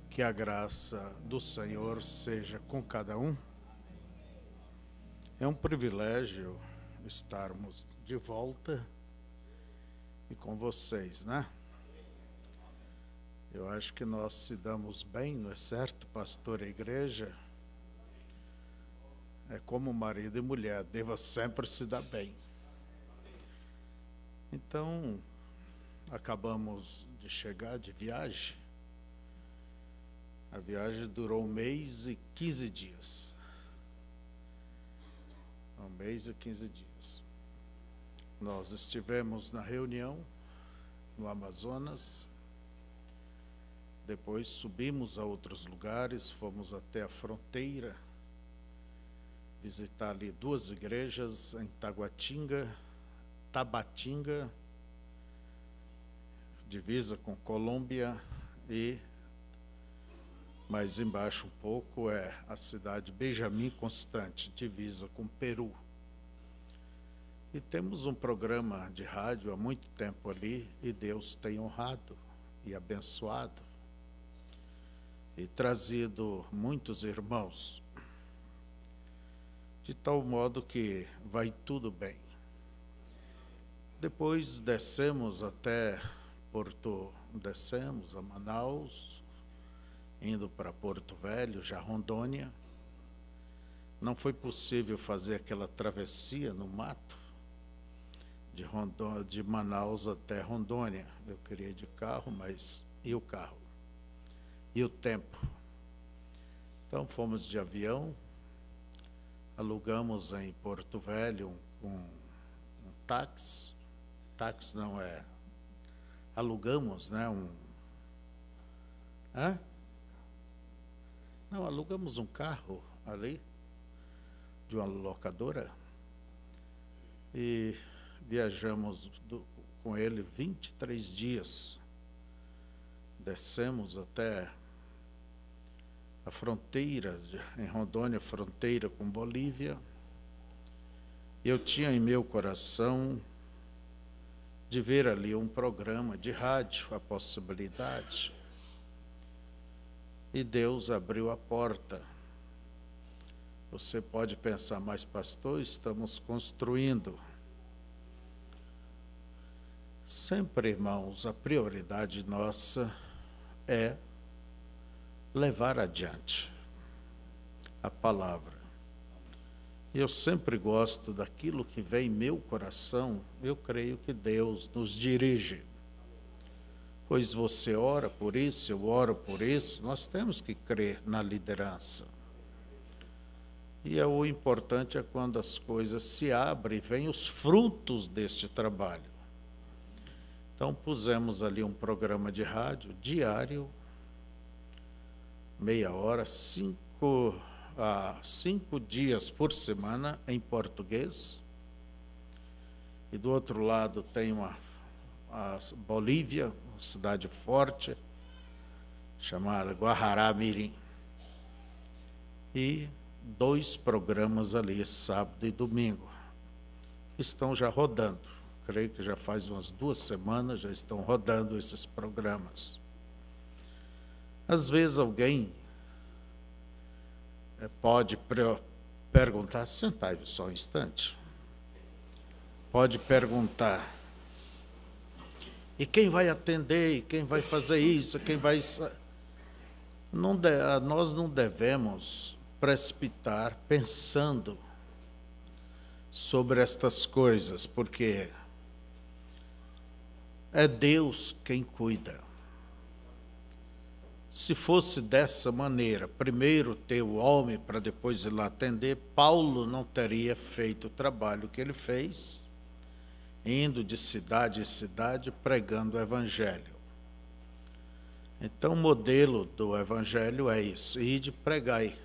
Que a graça do Senhor seja com cada um. É um privilégio estarmos de volta e com vocês, né? Eu acho que nós se damos bem, não é certo, pastor e igreja? É como marido e mulher, deva sempre se dar bem. Então, acabamos de chegar de viagem. A viagem durou 1 mês e 15 dias. 1 mês e 15 dias. Nós estivemos na reunião no Amazonas, depois subimos a outros lugares, fomos até a fronteira, visitar ali 2 igrejas em Tabatinga, divisa com Colômbia, e mais embaixo um pouco é a cidade Benjamin Constante, divisa com Peru. E temos um programa de rádio há muito tempo ali, e Deus tem honrado e abençoado e trazido muitos irmãos, de tal modo que vai tudo bem. Depois descemos a Manaus, indo para Porto Velho, já Rondônia. Não foi possível fazer aquela travessia no mato de Manaus até Rondônia. Eu queria ir de carro, mas e o carro? E o tempo? Então fomos de avião, alugamos em Porto Velho um táxi. Táxi não é... Alugamos, né? Não, alugamos um carro ali, de uma locadora, e viajamos com ele 23 dias. Descemos até a fronteira, em Rondônia, fronteira com Bolívia. Eu tinha em meu coração de ver ali um programa de rádio, a possibilidade. E Deus abriu a porta. Você pode pensar, mas pastor, estamos construindo. Sempre, irmãos, a prioridade nossa é levar adiante a palavra. Eu sempre gosto daquilo que vem em meu coração. Eu creio que Deus nos dirige. Pois você ora por isso, eu oro por isso, nós temos que crer na liderança. E o importante é quando as coisas se abrem e vêm os frutos deste trabalho. Então pusemos ali um programa de rádio diário, meia hora, 5 dias por semana em português. E do outro lado tem a Bolívia, uma cidade forte, chamada Guajará-Mirim. E 2 programas ali, sábado e domingo. Estão já rodando. Creio que já faz umas 2 semanas, já estão rodando esses programas. Às vezes alguém pode perguntar, senta aí só um instante, pode perguntar, e quem vai atender, e quem vai fazer isso, quem vai... Nós não devemos precipitar pensando sobre estas coisas, porque é Deus quem cuida. Se fosse dessa maneira, primeiro ter o homem para depois ir lá atender, Paulo não teria feito o trabalho que ele fez, indo de cidade em cidade pregando o evangelho. Então o modelo do evangelho é isso, ide pregai.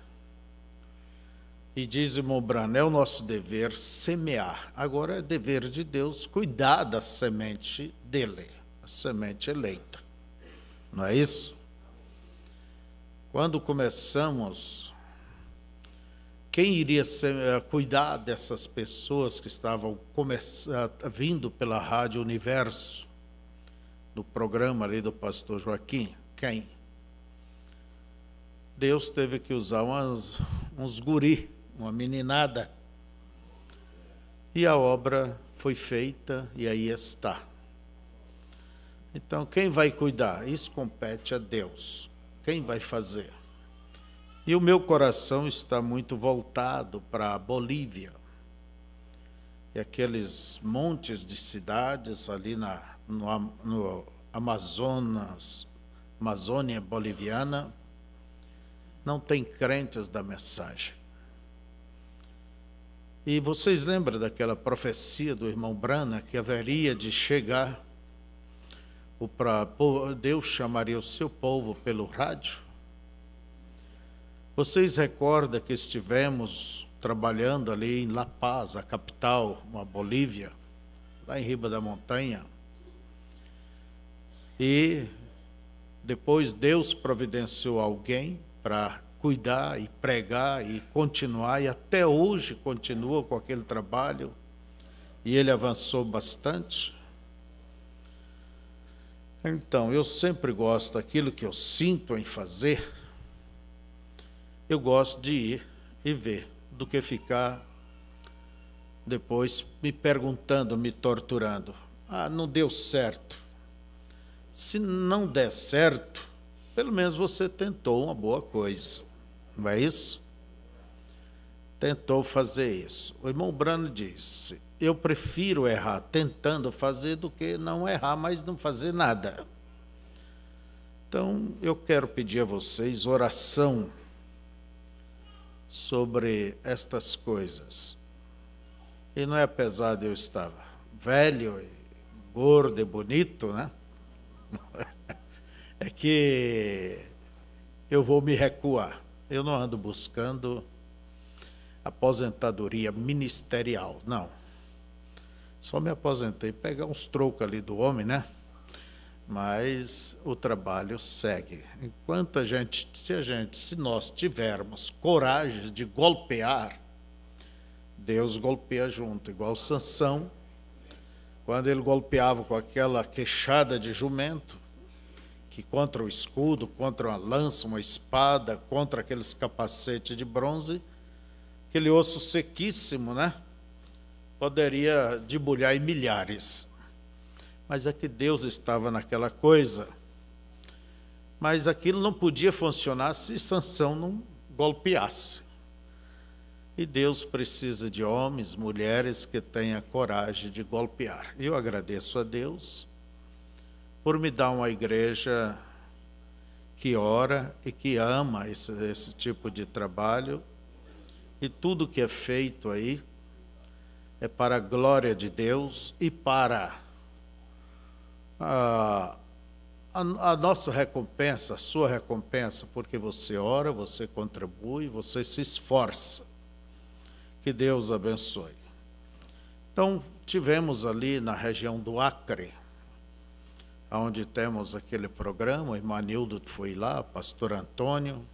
E diz irmão Brano, é o nosso dever semear. Agora é dever de Deus cuidar da semente dele, a semente eleita. Não é isso? Quando começamos, quem iria cuidar dessas pessoas que estavam vindo pela Rádio Universo? no programa ali do pastor Joaquim? Quem? Deus teve que usar uns guri, uma meninada. E a obra foi feita e aí está. Então, quem vai cuidar? Isso compete a Deus. Quem vai fazer? E o meu coração está muito voltado para a Bolívia. E aqueles montes de cidades ali no Amazonas, Amazônia boliviana, não tem crentes da mensagem. E vocês lembram daquela profecia do irmão Brana, que haveria de chegar, Deus chamaria o seu povo pelo rádio? Vocês recordam que estivemos trabalhando ali em La Paz, a capital, uma Bolívia, lá em riba da montanha, e depois Deus providenciou alguém para cuidar e pregar e continuar, e até hoje continua com aquele trabalho, e ele avançou bastante. Então, eu sempre gosto daquilo que eu sinto em fazer, eu gosto de ir e ver, do que ficar depois me perguntando, me torturando. Ah, não deu certo. Se não der certo, pelo menos você tentou uma boa coisa, não é isso? Tentou fazer isso. O irmão Brano disse, eu prefiro errar tentando fazer do que não errar, mas não fazer nada. Então, eu quero pedir a vocês oração sobre estas coisas. E não é apesar de eu estar velho, e gordo e bonito, né? É que eu vou me recuar. Eu não ando buscando aposentadoria ministerial, não. Só me aposentei, pegar uns trocos ali do homem, né? Mas o trabalho segue. Enquanto se nós tivermos coragem de golpear, Deus golpeia junto, igual Sansão, quando ele golpeava com aquela queixada de jumento, que contra o escudo, contra uma lança, uma espada, contra aqueles capacetes de bronze, aquele osso sequíssimo, né? Poderia debulhar em milhares. Mas é que Deus estava naquela coisa. Mas aquilo não podia funcionar se Sansão não golpeasse. E Deus precisa de homens, mulheres que tenham coragem de golpear. Eu agradeço a Deus por me dar uma igreja que ora e que ama esse tipo de trabalho. E tudo que é feito aí é para a glória de Deus e para a nossa recompensa, a sua recompensa, porque você ora, você contribui, você se esforça. Que Deus abençoe. Então, tivemos ali na região do Acre, onde temos aquele programa, o irmão Nildo foi lá, pastor Antônio,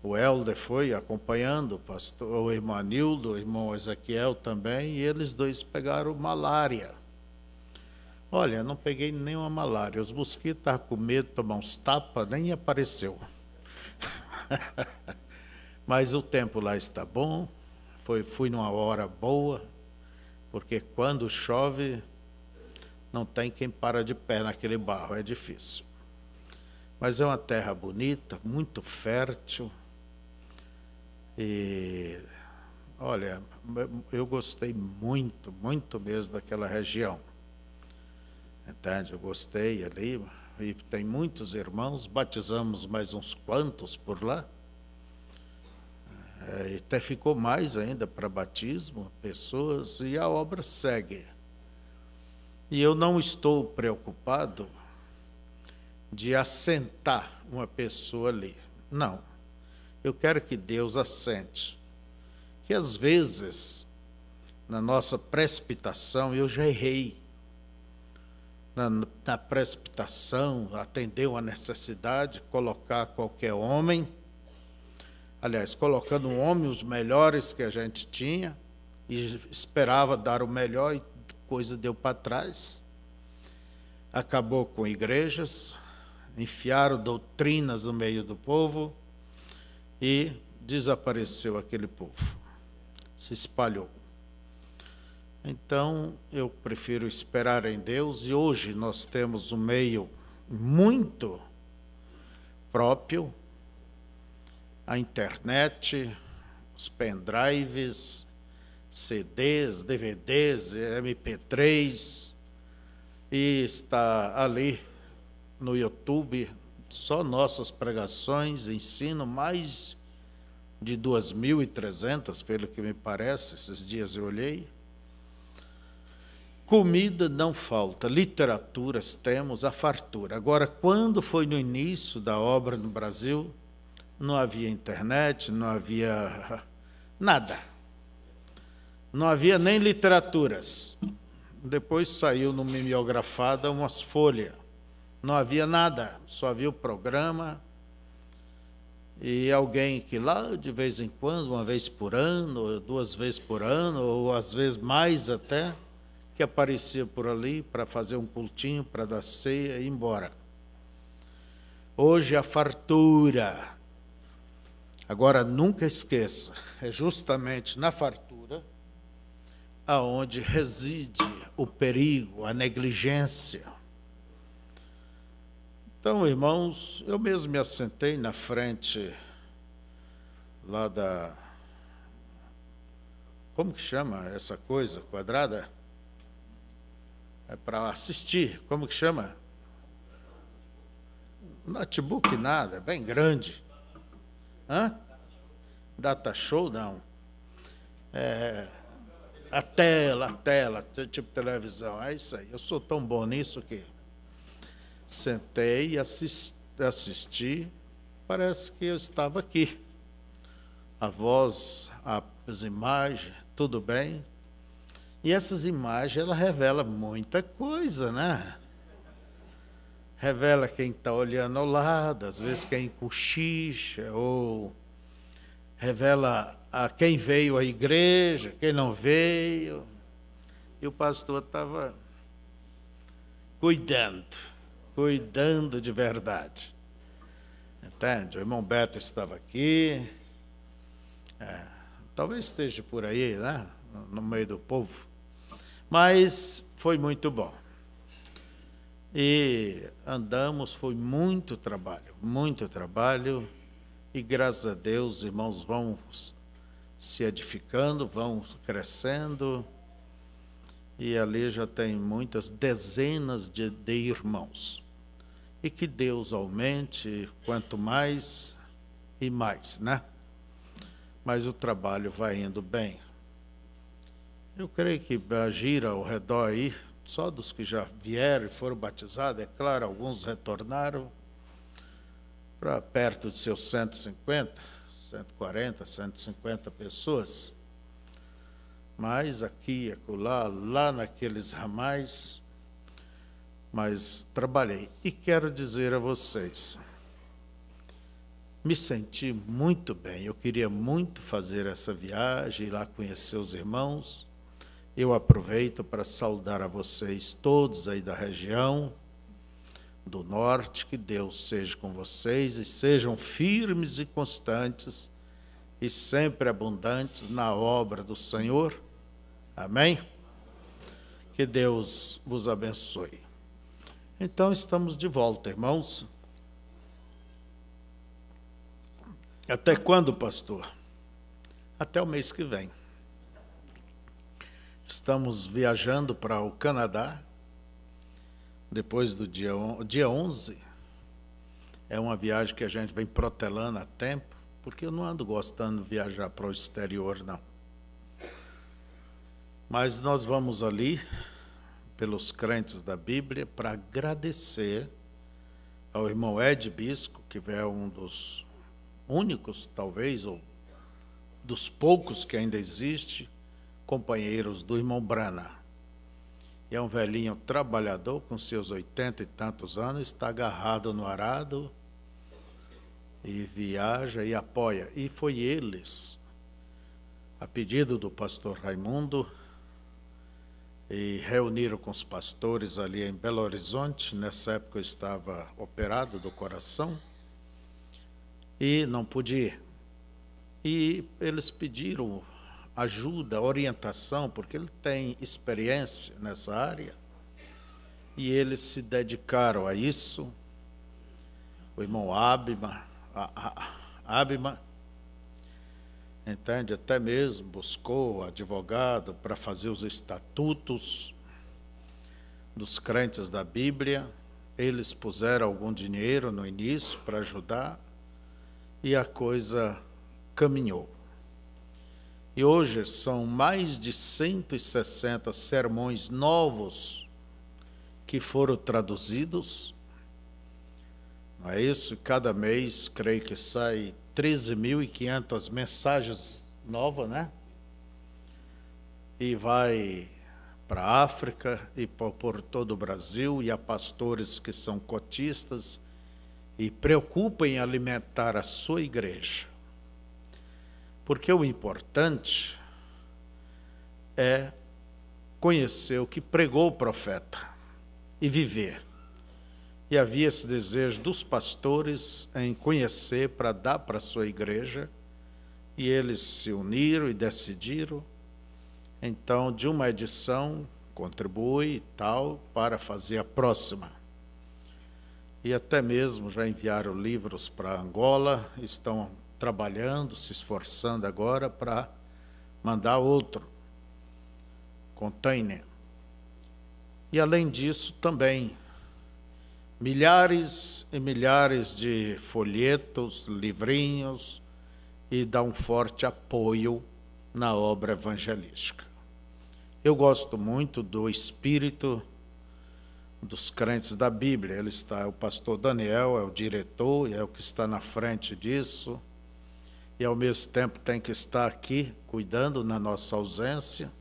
o Helder foi acompanhando, o irmão Nildo, o irmão Ezequiel também, e eles dois pegaram malária. Olha, não peguei nenhuma malária. Os mosquitos estavam com medo de tomar uns tapas, nem apareceu. Mas o tempo lá está bom. Fui numa hora boa, porque quando chove, não tem quem para de pé naquele barro, é difícil. Mas é uma terra bonita, muito fértil. E, olha, eu gostei muito, muito mesmo daquela região. Entende? Eu gostei ali, e tem muitos irmãos, batizamos mais uns quantos por lá. E até ficou mais ainda para batismo, pessoas, e a obra segue. E eu não estou preocupado de assentar uma pessoa ali. Não. Eu quero que Deus assente. Que às vezes, na nossa precipitação, eu já errei. Na precipitação, atender uma necessidade, colocar qualquer homem, aliás, colocando um homem, os melhores que a gente tinha, e esperava dar o melhor e coisa deu para trás. acabou com igrejas, enfiaram doutrinas no meio do povo e desapareceu aquele povo, se espalhou. Então, eu prefiro esperar em Deus, e hoje nós temos um meio muito próprio, a internet, os pendrives, CDs, DVDs, MP3, e está ali no YouTube só nossas pregações, ensino, mais de 2.300, pelo que me parece, esses dias eu olhei. Comida não falta, literaturas temos a fartura. Agora, quando foi no início da obra no Brasil, não havia internet, não havia nada. Não havia nem literaturas. Depois saiu no mimeografada umas folhas. Não havia nada, só havia o programa e alguém que lá de vez em quando, uma vez por ano, 2 vezes por ano, ou às vezes mais até, que aparecia por ali para fazer um cultinho, para dar ceia e ir embora. Hoje a fartura. Agora, nunca esqueça, é justamente na fartura aonde reside o perigo, a negligência. Então, irmãos, eu mesmo me assentei na frente lá da... Como que chama essa coisa quadrada? É para assistir, como que chama? Notebook nada, é bem grande. Hã? Data show, não. A tela, tipo televisão, é isso aí. Eu sou tão bom nisso que sentei e assisti, parece que eu estava aqui. A voz, as imagens, tudo bem. E essas imagens, ela revela muita coisa, né? Revela quem está olhando ao lado, às vezes quem cochicha, ou revela a quem veio à igreja, quem não veio. E o pastor estava cuidando de verdade. Entende? O irmão Beto estava aqui, talvez esteja por aí, né? No meio do povo, mas foi muito bom. E andamos, foi muito trabalho, e graças a Deus, os irmãos vão se edificando, vão crescendo, e ali já tem muitas dezenas de irmãos. E que Deus aumente quanto mais e mais, né? Mas o trabalho vai indo bem. Eu creio que gira ao redor aí, só dos que já vieram e foram batizados, é claro, alguns retornaram para perto de seus 150, 140, 150 pessoas. Mas aqui, acolá, lá naqueles ramais, mas trabalhei. E quero dizer a vocês, me senti muito bem, eu queria muito fazer essa viagem, ir lá conhecer os irmãos. Eu aproveito para saudar a vocês todos aí da região do norte, que Deus seja com vocês e sejam firmes e constantes e sempre abundantes na obra do Senhor. Amém? Que Deus vos abençoe. Então, estamos de volta, irmãos. Até quando, pastor? Até o mês que vem. Estamos viajando para o Canadá, depois do dia 11. É uma viagem que a gente vem protelando há tempo, porque eu não ando gostando de viajar para o exterior, não. Mas nós vamos ali, pelos crentes da Bíblia, para agradecer ao irmão Ed Bisco, que é um dos únicos, talvez, ou dos poucos que ainda existe, companheiros do irmão Brana. E é um velhinho trabalhador, com seus 80 e tantos anos, está agarrado no arado e viaja e apoia. E foi eles, a pedido do pastor Raimundo, e reuniram com os pastores ali em Belo Horizonte. Nessa época eu estava operado do coração e não pude ir. E eles pediram ajuda, orientação, porque ele tem experiência nessa área, e eles se dedicaram a isso. O irmão Abima, entende, até mesmo buscou advogado para fazer os estatutos dos crentes da Bíblia. Eles puseram algum dinheiro no início para ajudar, e a coisa caminhou. E hoje são mais de 160 sermões novos que foram traduzidos. Não é isso? Cada mês, creio que sai 13.500 mensagens novas, né? E vai para a África e por todo o Brasil, e há pastores que são cotistas e preocupam em alimentar a sua igreja. Porque o importante é conhecer o que pregou o profeta e viver. E havia esse desejo dos pastores em conhecer para dar para a sua igreja, e eles se uniram e decidiram, então, de uma edição, contribui e tal, para fazer a próxima. E até mesmo já enviaram livros para Angola, estão trabalhando, se esforçando agora para mandar outro container. E além disso também, milhares e milhares de folhetos, livrinhos, e dá um forte apoio na obra evangelística. Eu gosto muito do espírito dos crentes da Bíblia. Ele está, o pastor Daniel é o diretor, e é o que está na frente disso, e ao mesmo tempo tem que estar aqui, cuidando na nossa ausência,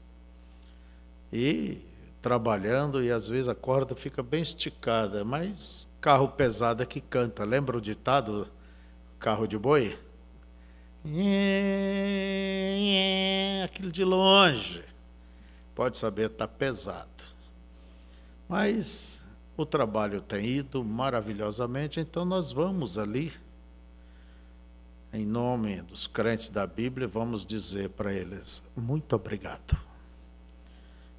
e trabalhando, e às vezes a corda fica bem esticada, mas carro pesado é que canta. Lembra o ditado, carro de boi? Aquilo de longe, pode saber, está pesado. Mas o trabalho tem ido maravilhosamente, então nós vamos ali, em nome dos crentes da Bíblia, vamos dizer para eles, muito obrigado.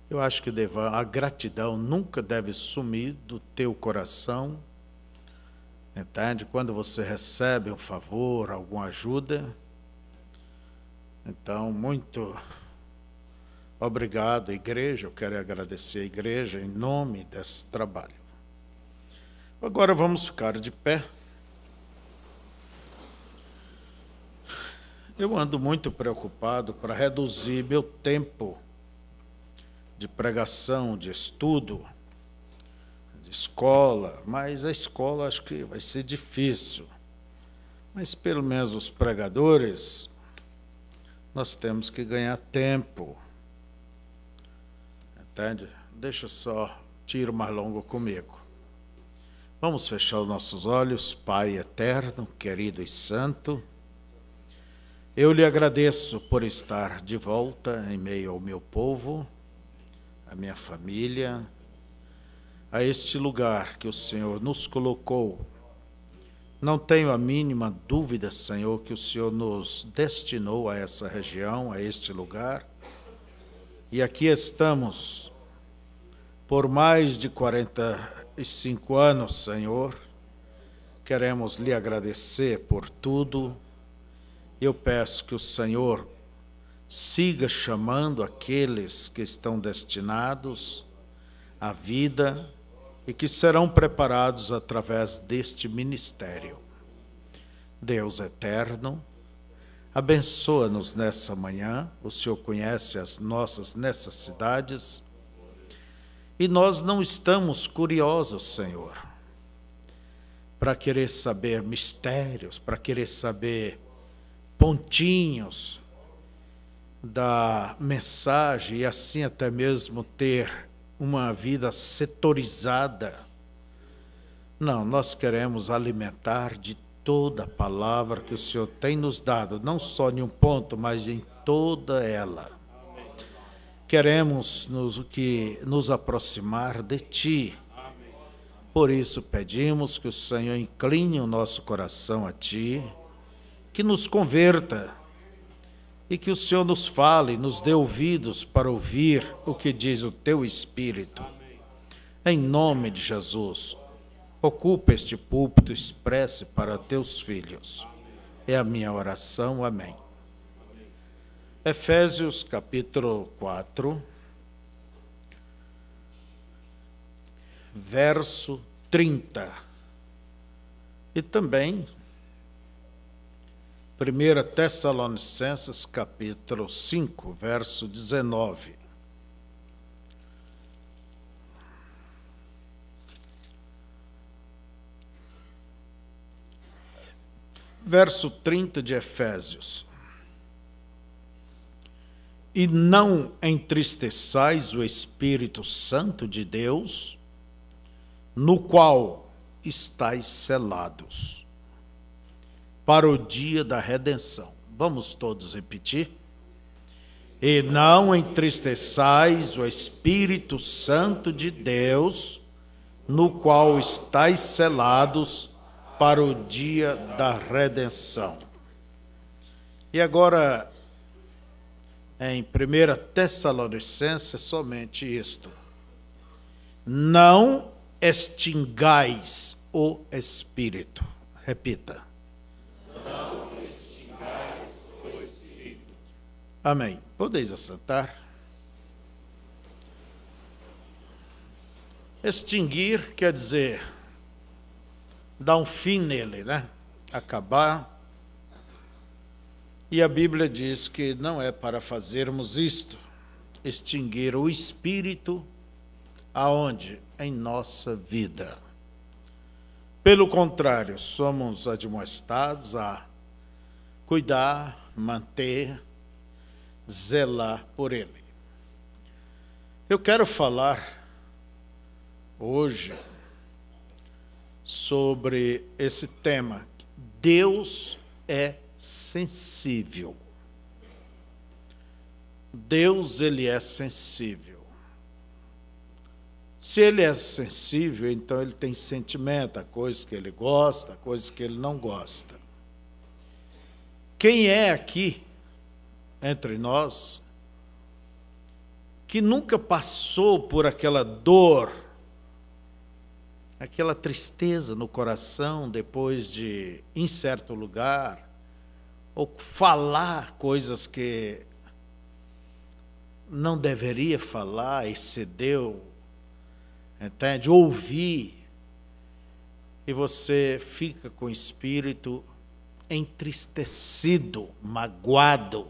Eu acho que a gratidão nunca deve sumir do teu coração, entende? Quando você recebe um favor, alguma ajuda, então, muito obrigado, igreja. Eu quero agradecer a igreja em nome desse trabalho. Agora vamos ficar de pé. Eu ando muito preocupado para reduzir meu tempo de pregação, de estudo, de escola, mas a escola acho que vai ser difícil. Mas pelo menos os pregadores, nós temos que ganhar tempo. Entende? Deixa só tiro mais longo comigo. Vamos fechar os nossos olhos. Pai eterno, querido e santo, eu lhe agradeço por estar de volta em meio ao meu povo, a minha família, a este lugar que o Senhor nos colocou. Não tenho a mínima dúvida, Senhor, que o Senhor nos destinou a essa região, a este lugar. E aqui estamos por mais de 45 anos, Senhor. Queremos lhe agradecer por tudo. Eu peço que o Senhor siga chamando aqueles que estão destinados à vida e que serão preparados através deste ministério. Deus eterno, abençoa-nos nessa manhã. O Senhor conhece as nossas necessidades e nós não estamos curiosos, Senhor, para querer saber mistérios, para querer saber pontinhos da mensagem e assim até mesmo ter uma vida setorizada. Não, nós queremos alimentar de toda a palavra que o Senhor tem nos dado, não só em um ponto, mas em toda ela. queremos nos aproximar de Ti. Por isso pedimos que o Senhor incline o nosso coração a Ti, que nos converta e que o Senhor nos fale, nos dê ouvidos para ouvir o que diz o Teu Espírito. Em nome de Jesus, ocupa este púlpito, expresse para Teus filhos. É a minha oração. Amém. Efésios capítulo 4, verso 30. E também 1 Tessalonicenses capítulo 5, verso 19. Verso 30 de Efésios. E não entristeçais o Espírito Santo de Deus, no qual estáis selados para o dia da redenção. Vamos todos repetir? E não entristeçais o Espírito Santo de Deus, no qual estáis selados para o dia da redenção. E agora, em 1 Tessalonicenses, somente isto. Não extingais o Espírito. Repita. Não extingais o Espírito. Amém. Podeis assentar. Extinguir quer dizer dar um fim nele, né? Acabar. E a Bíblia diz que não é para fazermos isto, extinguir o Espírito, aonde? Em nossa vida. Pelo contrário, somos admoestados a cuidar, manter, zelar por ele. Eu quero falar hoje sobre esse tema. Deus é sensível. Deus, ele é sensível. Se ele é sensível, então ele tem sentimento, há coisas que ele gosta, há coisas que ele não gosta. Quem é aqui, entre nós, que nunca passou por aquela dor, aquela tristeza no coração depois de, em certo lugar, ou falar coisas que não deveria falar, excedeu, entende? Ouvir, e você fica com o espírito entristecido, magoado,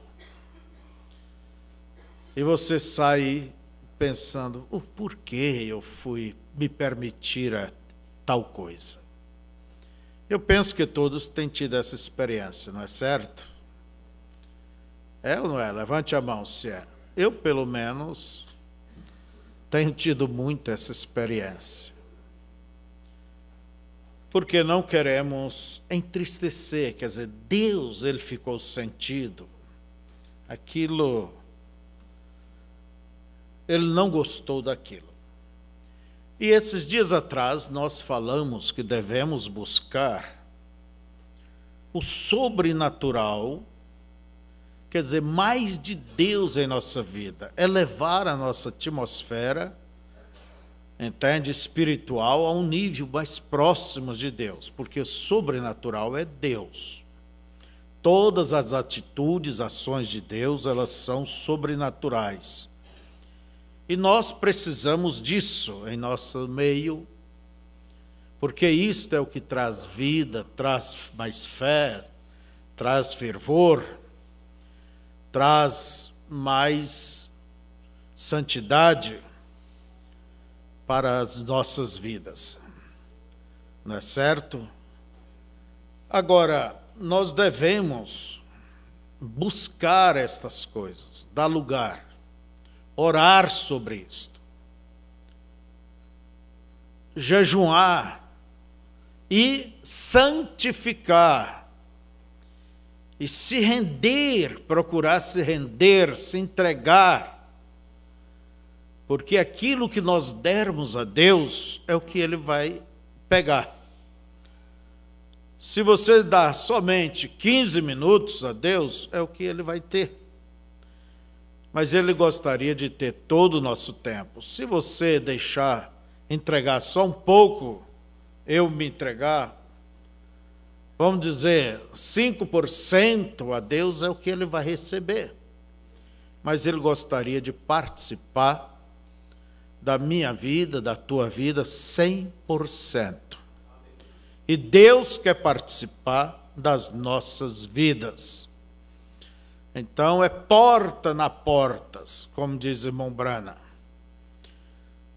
e você sai pensando, por que eu fui me permitir tal coisa? Eu penso que todos têm tido essa experiência, não é certo? É ou não é? Levante a mão se é. Eu, pelo menos, tenho tido muito essa experiência. Porque não queremos entristecer, quer dizer, Deus, ele ficou sentido. Aquilo, ele não gostou daquilo. E esses dias atrás nós falamos que devemos buscar o sobrenatural, quer dizer, mais de Deus em nossa vida, elevar a nossa atmosfera, entende, espiritual, a um nível mais próximo de Deus, porque o sobrenatural é Deus. Todas as atitudes, ações de Deus, elas são sobrenaturais. E nós precisamos disso em nosso meio, porque isto é o que traz vida, traz mais fé, traz fervor, traz mais santidade para as nossas vidas. Não é certo? Agora, nós devemos buscar estas coisas, dar lugar, orar sobre isto, jejuar e santificar, e se render, procurar se render, se entregar Porque aquilo que nós dermos a Deus é o que Ele vai pegar. Se você dá somente 15 minutos a Deus, é o que Ele vai ter. Mas Ele gostaria de ter todo o nosso tempo. Se você deixar entregar só um pouco, eu me entregar, vamos dizer, 5% a Deus é o que Ele vai receber. Mas Ele gostaria de participar da minha vida, da tua vida, 100%. E Deus quer participar das nossas vidas. Então, é porta na portas, como diz irmão Brana.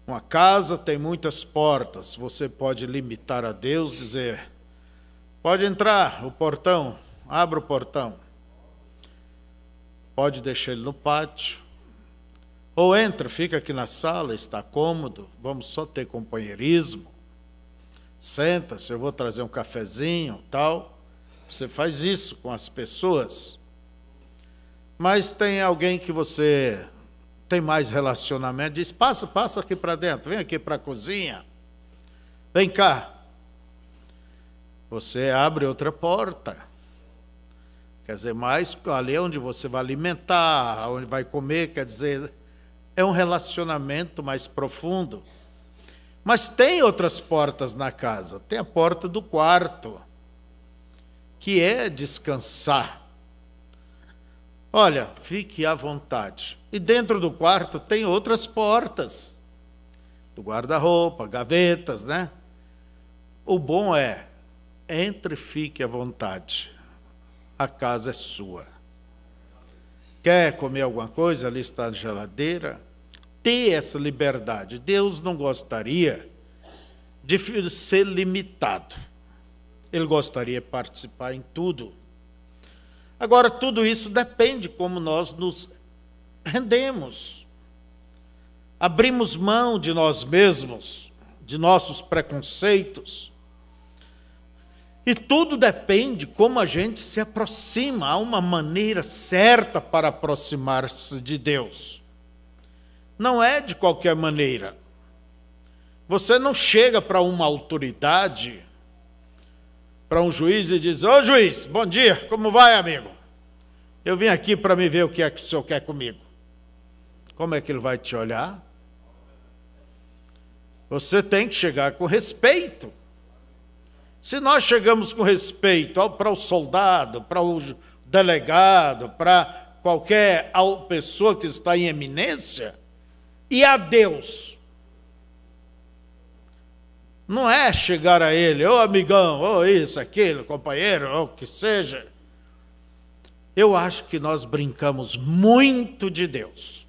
Uma casa tem muitas portas. Você pode limitar a Deus, dizer, pode entrar, o portão, abra o portão. Pode deixar ele no pátio. Ou entra, fica aqui na sala, está cômodo, vamos só ter companheirismo. Senta-se, eu vou trazer um cafezinho, tal. Você faz isso com as pessoas. Mas tem alguém que você tem mais relacionamento, diz, passa aqui para dentro, vem aqui para a cozinha, vem cá. Você abre outra porta. Quer dizer, mais ali é onde você vai alimentar, onde vai comer, quer dizer, é um relacionamento mais profundo. Mas tem outras portas na casa. Tem a porta do quarto, que é descansar. Olha, fique à vontade. E dentro do quarto tem outras portas. Do guarda-roupa, gavetas, né? O bom é, entre e fique à vontade. A casa é sua. Quer comer alguma coisa? Ali está a geladeira. Ter essa liberdade. Deus não gostaria de ser limitado. Ele gostaria de participar em tudo. Agora, tudo isso depende como nós nos rendemos. Abrimos mão de nós mesmos, de nossos preconceitos. E tudo depende como a gente se aproxima. Há uma maneira certa para aproximar-se de Deus. Não é de qualquer maneira. Você não chega para uma autoridade, para um juiz e diz, ô juiz, bom dia, como vai, amigo? Eu vim aqui para me ver o que é que o senhor quer comigo. Como é que ele vai te olhar? Você tem que chegar com respeito. Se nós chegamos com respeito para o soldado, para o delegado, para qualquer pessoa que está em eminência, e a Deus, não é chegar a ele, ô amigão, ô isso, aquilo, companheiro, ou o que seja. Eu acho que nós brincamos muito de Deus.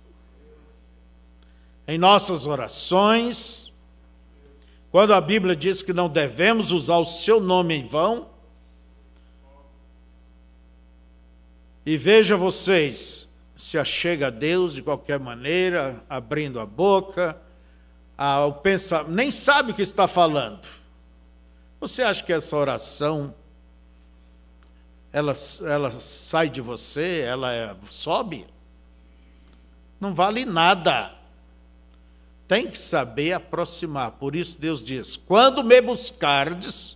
Em nossas orações, quando a Bíblia diz que não devemos usar o seu nome em vão, e veja vocês, se achega a Deus de qualquer maneira, abrindo a boca, nem sabe o que está falando. Você acha que essa oração, ela sai de você, ela sobe? Não vale nada. Tem que saber aproximar. Por isso Deus diz, quando me buscardes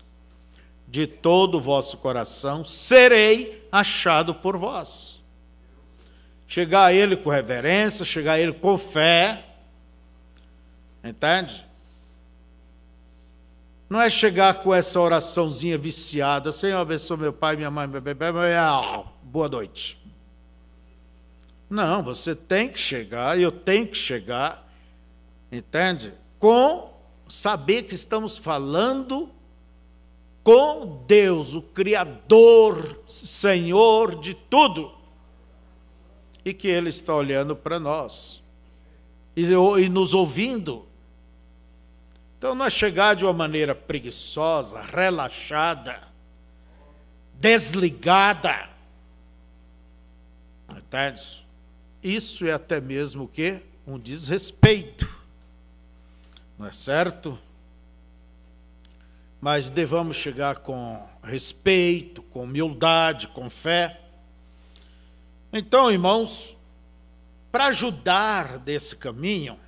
de todo o vosso coração, serei achado por vós. Chegar a Ele com reverência, chegar a Ele com fé, entende? Não é chegar com essa oraçãozinha viciada, Senhor, abençoe meu pai, minha mãe, boa noite. Não, você tem que chegar, eu tenho que chegar, entende? Com saber que estamos falando com Deus, o Criador, Senhor de tudo, e que Ele está olhando para nós e nos ouvindo. Então não é chegar de uma maneira preguiçosa, relaxada, desligada. Entende? Isso é até mesmo o quê? Um desrespeito. Não é certo? Mas devamos chegar com respeito, com humildade, com fé. Então, irmãos, para ajudar desse caminho,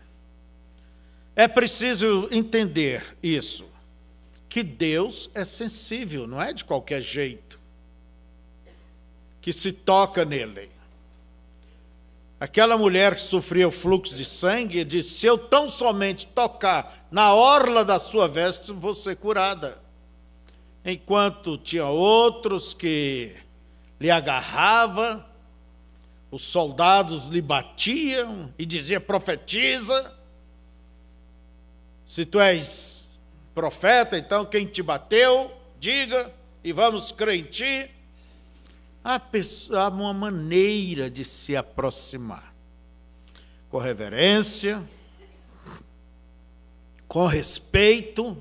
É preciso entender isso, que Deus é sensível, não é de qualquer jeito que se toca nele. Aquela mulher que sofria o fluxo de sangue disse: se eu tão somente tocar na orla da sua veste, vou ser curada. Enquanto tinha outros que lhe agarravam, os soldados lhe batiam e diziam: profetiza. Se tu és profeta, então quem te bateu, diga, e vamos crer em ti. Há uma maneira de se aproximar, com reverência, com respeito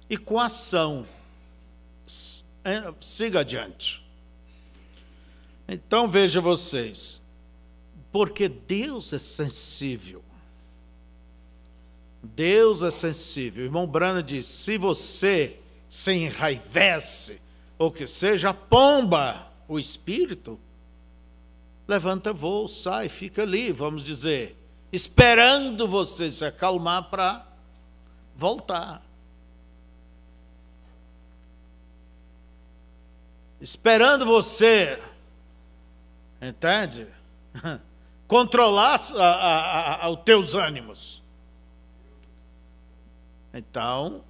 e com ação. Siga adiante. Então veja vocês, porque Deus é sensível. Deus é sensível. O irmão Branham diz: se você se enraivece, ou que seja, pomba o espírito, levanta voo, sai, fica ali, vamos dizer, esperando você se acalmar para voltar. Esperando você, entende? Controlar os teus ânimos. Então,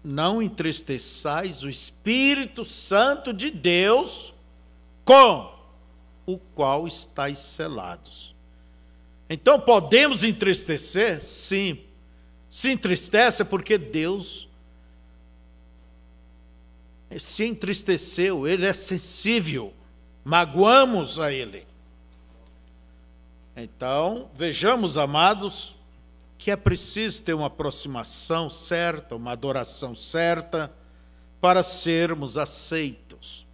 não entristeçais o Espírito Santo de Deus, com o qual estáis selados. Então, podemos entristecer? Sim. Se entristece porque Deus se entristeceu, Ele é sensível, magoamos a Ele. Então, vejamos, amados, que é preciso ter uma aproximação certa, uma adoração certa, para sermos aceitos.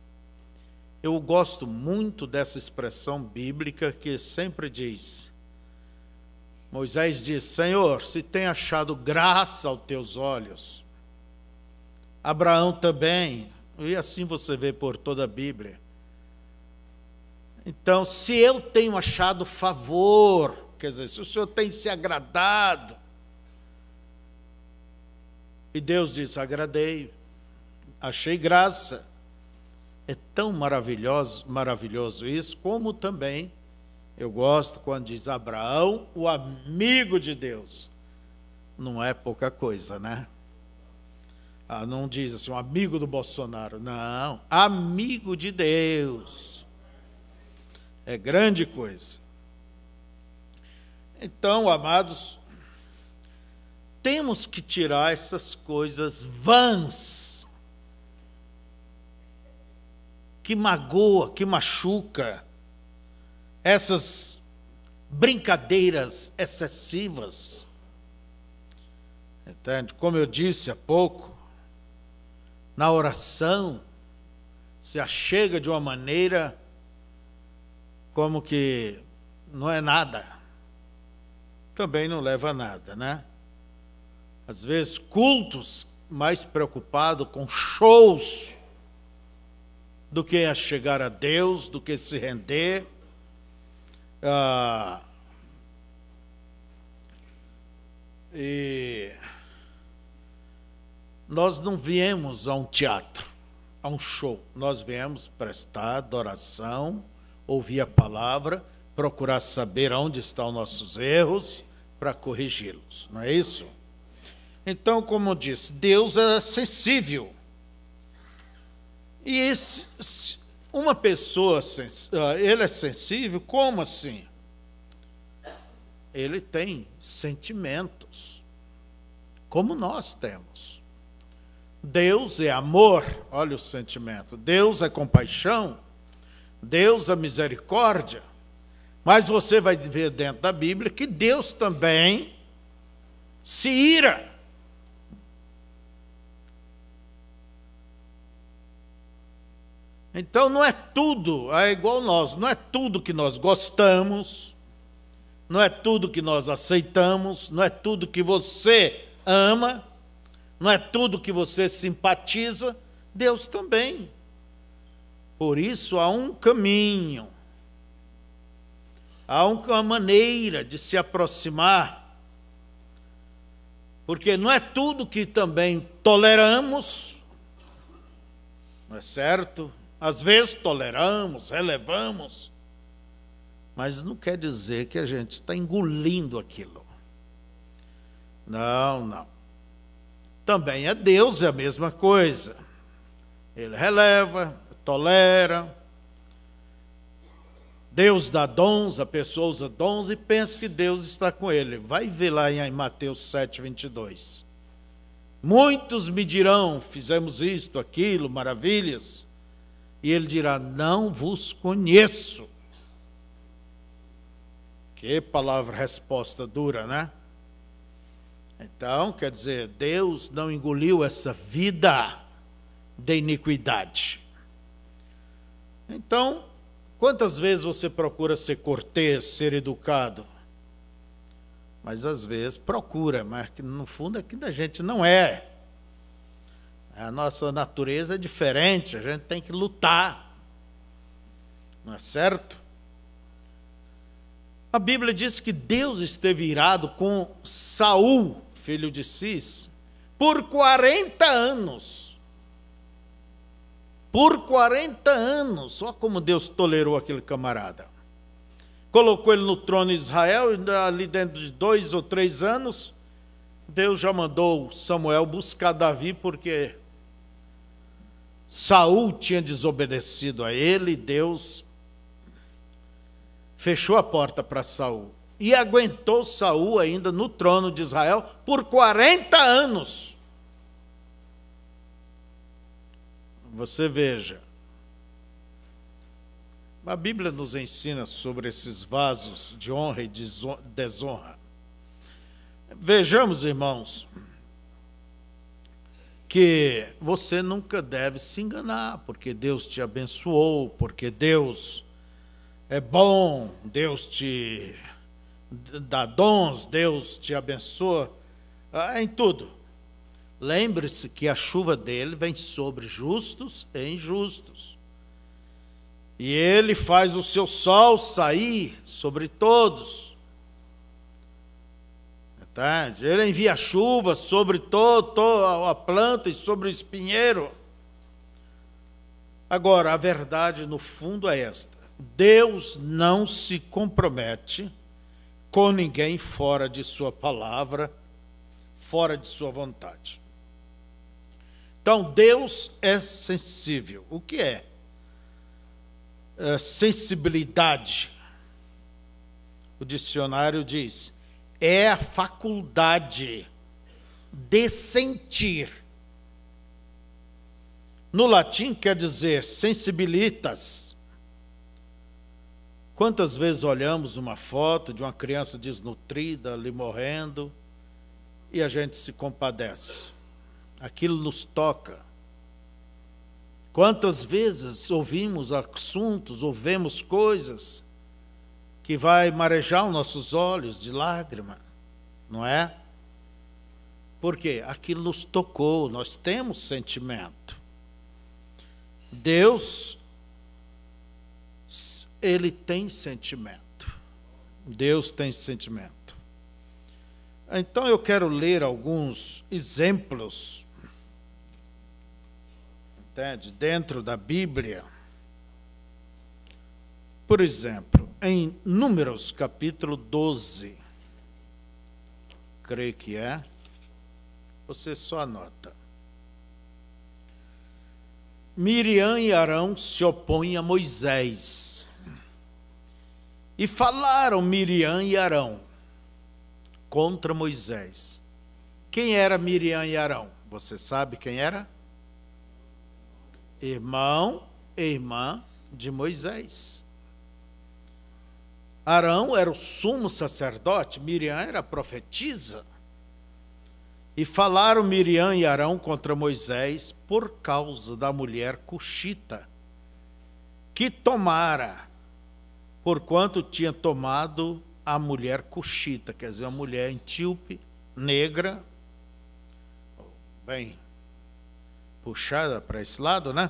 Eu gosto muito dessa expressão bíblica que sempre diz, Moisés diz: Senhor, se tem achado graça aos teus olhos, Abraão também, e assim você vê por toda a Bíblia. Então, se eu tenho achado favor, quer dizer, se o Senhor tem se agradado, e Deus diz: agradei, achei graça. É tão maravilhoso isso, como também eu gosto quando diz Abraão, o amigo de Deus. Não é pouca coisa, né? Não diz assim, um amigo do Bolsonaro. Não, amigo de Deus. É grande coisa. Então, amados, temos que tirar essas coisas vãs, que magoa, que machuca, essas brincadeiras excessivas. Entende? Como eu disse há pouco, na oração, se achega de uma maneira como que não é nada. Também não leva a nada, né? Às vezes, cultos mais preocupados com shows do que a chegar a Deus, do que se render. E nós não viemos a um teatro, a um show. Nós viemos prestar adoração, ouvir a palavra, procurar saber onde estão nossos erros para corrigi-los, não é isso? Então, como eu disse, Deus é sensível. E uma pessoa, ele é sensível, como assim? Ele tem sentimentos, como nós temos. Deus é amor, olha o sentimento. Deus é compaixão, Deus é misericórdia. Mas você vai ver dentro da Bíblia que Deus também se ira. Então não é tudo, é igual nós, não é tudo que nós gostamos, não é tudo que nós aceitamos, não é tudo que você ama, não é tudo que você simpatiza, Deus também. Por isso há um caminho, há uma maneira de se aproximar Porque não é tudo que também toleramos, não é certo? Às vezes toleramos, relevamos, mas não quer dizer que a gente está engolindo aquilo. Não, não. Também é Deus, é a mesma coisa. Ele releva, tolera. Deus dá dons, a pessoa usa dons e pensa que Deus está com ele. Vai ver lá em Mateus 7:22. Muitos me dirão, fizemos isto, aquilo, maravilhas. E ele dirá, não vos conheço. Que palavra, resposta dura, né? Então, quer dizer, Deus não engoliu essa vida de iniquidade. Então, quantas vezes você procura ser cortês, ser educado? Mas às vezes procura, mas no fundo aqui da gente não é. A nossa natureza é diferente, a gente tem que lutar. Não é certo? A Bíblia diz que Deus esteve irado com Saul, filho de Cis, por 40 anos. Por 40 anos. Olha como Deus tolerou aquele camarada. Colocou ele no trono de Israel e ali dentro de 2 ou 3 anos, Deus já mandou Samuel buscar Davi, porque Saul tinha desobedecido a ele, Deus fechou a porta para Saul. E aguentou Saul ainda no trono de Israel por 40 anos. Você veja. A Bíblia nos ensina sobre esses vasos de honra e desonra. Vejamos, irmãos, que você nunca deve se enganar, porque Deus te abençoou, porque Deus é bom, Deus te dá dons, Deus te abençoa em tudo. Lembre-se que a chuva dele vem sobre justos e injustos. E ele faz o seu sol sair sobre todos. Entende? Ele envia chuva sobre toda a planta e sobre o espinheiro. Agora, a verdade no fundo é esta: Deus não se compromete com ninguém fora de sua palavra, fora de sua vontade. Então, Deus é sensível. O que é? Sensibilidade. O dicionário diz, é a faculdade de sentir. No latim quer dizer sensibilitas. Quantas vezes olhamos uma foto de uma criança desnutrida ali morrendo e a gente se compadece? Aquilo nos toca. Quantas vezes ouvimos assuntos, ouvemos coisas que vai marejar os nossos olhos de lágrima, não é? Porque aquilo nos tocou, nós temos sentimento. Deus, ele tem sentimento. Deus tem sentimento. Então eu quero ler alguns exemplos, entende? Dentro da Bíblia. Por exemplo, em Números capítulo 12, creio que é, você só anota. Miriam e Arão se opõem a Moisés. E falaram Miriam e Arão contra Moisés. Quem era Miriam e Arão? Você sabe quem era? Irmão e irmã de Moisés. Arão era o sumo sacerdote, Miriam era a profetisa. E falaram Miriam e Arão contra Moisés por causa da mulher cuxita, que tomara, porquanto tinha tomado a mulher cuxita, quer dizer, uma mulher etíope, negra, bem puxada para esse lado, né?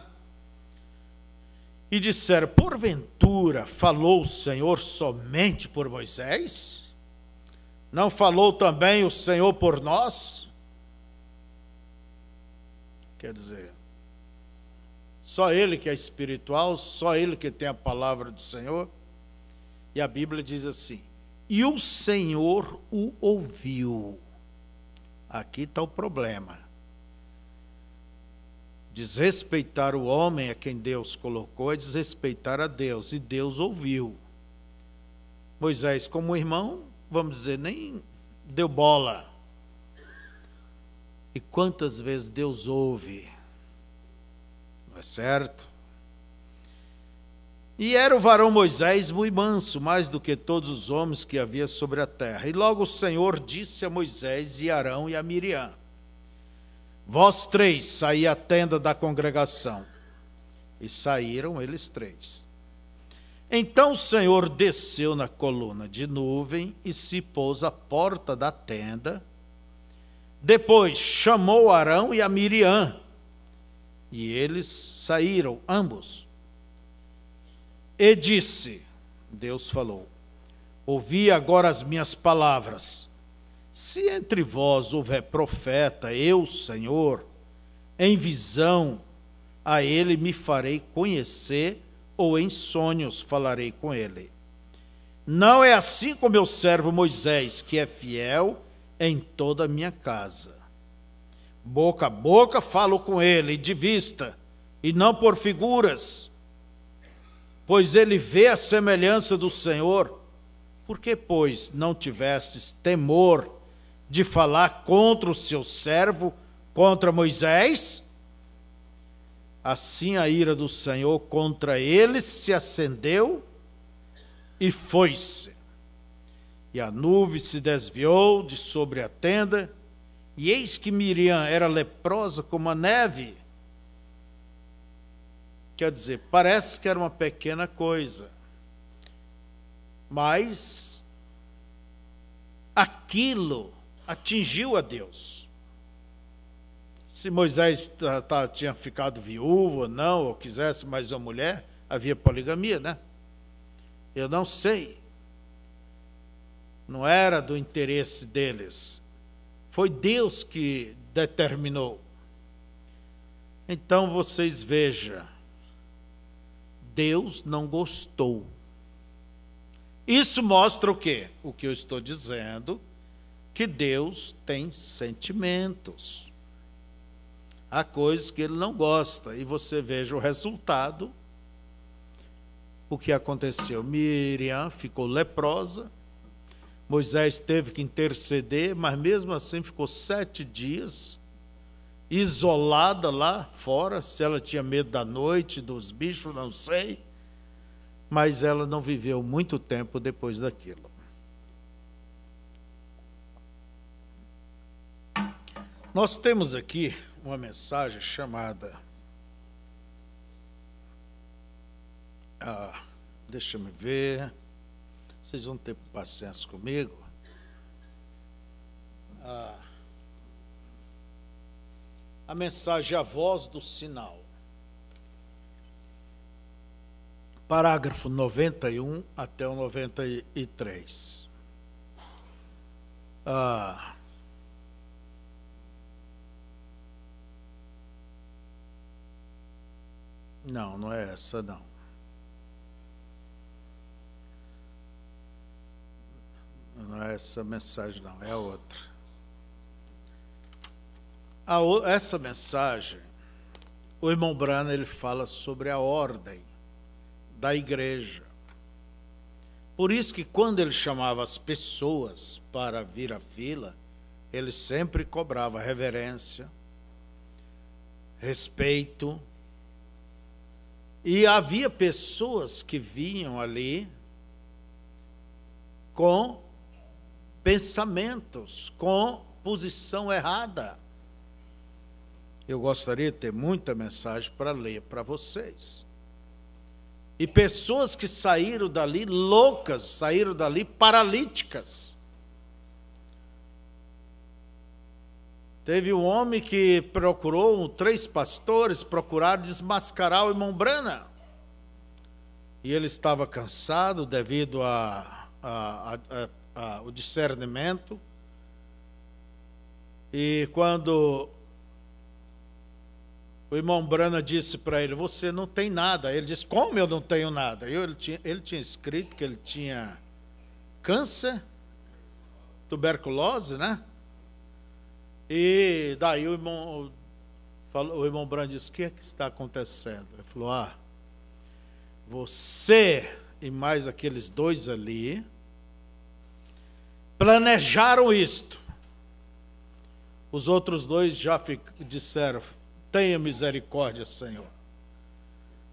E disseram, porventura falou o Senhor somente por Moisés? Não falou também o Senhor por nós? Quer dizer, só Ele que é espiritual, só Ele que tem a palavra do Senhor. E a Bíblia diz assim: e o Senhor o ouviu. Aqui está o problema. Desrespeitar o homem a quem Deus colocou é desrespeitar a Deus, e Deus ouviu. Moisés, como irmão, vamos dizer, nem deu bola. E quantas vezes Deus ouve? Não é certo? E era o varão Moisés muito manso, mais do que todos os homens que havia sobre a terra. E logo o Senhor disse a Moisés e a Arão e a Miriam: vós três, saí à tenda da congregação. E saíram eles três. Então o Senhor desceu na coluna de nuvem e se pôs à porta da tenda. Depois chamou Arão e a Miriam, e eles saíram, ambos. E disse, Deus falou: ouvi agora as minhas palavras. Se entre vós houver profeta, eu, Senhor, em visão, a ele me farei conhecer, ou em sonhos falarei com ele. Não é assim com meu servo Moisés, que é fiel em toda a minha casa. Boca a boca falo com ele, de vista, e não por figuras, pois ele vê a semelhança do Senhor. Por que, pois, não tivestes temor de falar contra o seu servo, contra Moisés? Assim a ira do Senhor contra eles se acendeu e foi-se. E a nuvem se desviou de sobre a tenda, e eis que Miriam era leprosa como a neve. Quer dizer, parece que era uma pequena coisa, mas aquilo atingiu a Deus. Se Moisés tinha ficado viúvo ou não, ou quisesse mais uma mulher, havia poligamia, né? Eu não sei. Não era do interesse deles. Foi Deus que determinou. Então vocês vejam, Deus não gostou. Isso mostra o quê? O que eu estou dizendo, que Deus tem sentimentos. Há coisas que ele não gosta, e você veja o resultado, o que aconteceu. Miriam ficou leprosa, Moisés teve que interceder, mas mesmo assim ficou 7 dias, isolada lá fora, se ela tinha medo da noite, dos bichos, não sei, mas ela não viveu muito tempo depois daquilo. Nós temos aqui uma mensagem chamada, deixa-me ver, vocês vão ter paciência comigo. A mensagem A Voz do Sinal. Parágrafo 91 até o 93. Não, não é essa, não. Não é essa mensagem, não, é a outra. Essa mensagem, o irmão Branham, ele fala sobre a ordem da igreja. Por isso que quando ele chamava as pessoas para vir à fila, ele sempre cobrava reverência, respeito. E havia pessoas que vinham ali com pensamentos, com posição errada. Eu gostaria de ter muita mensagem para ler para vocês. E pessoas que saíram dali loucas, saíram dali paralíticas. Teve um homem que procurou, 3 pastores procuraram desmascarar o irmão Branham. E ele estava cansado devido a o discernimento. E quando o irmão Brana disse para ele, você não tem nada. Ele disse, como eu não tenho nada? Ele tinha escrito que ele tinha câncer, tuberculose, né? E daí o irmão Brana disse, o que é que está acontecendo? Ele falou, você e mais aqueles dois ali planejaram isto. Os outros dois já disseram, tenha misericórdia, Senhor.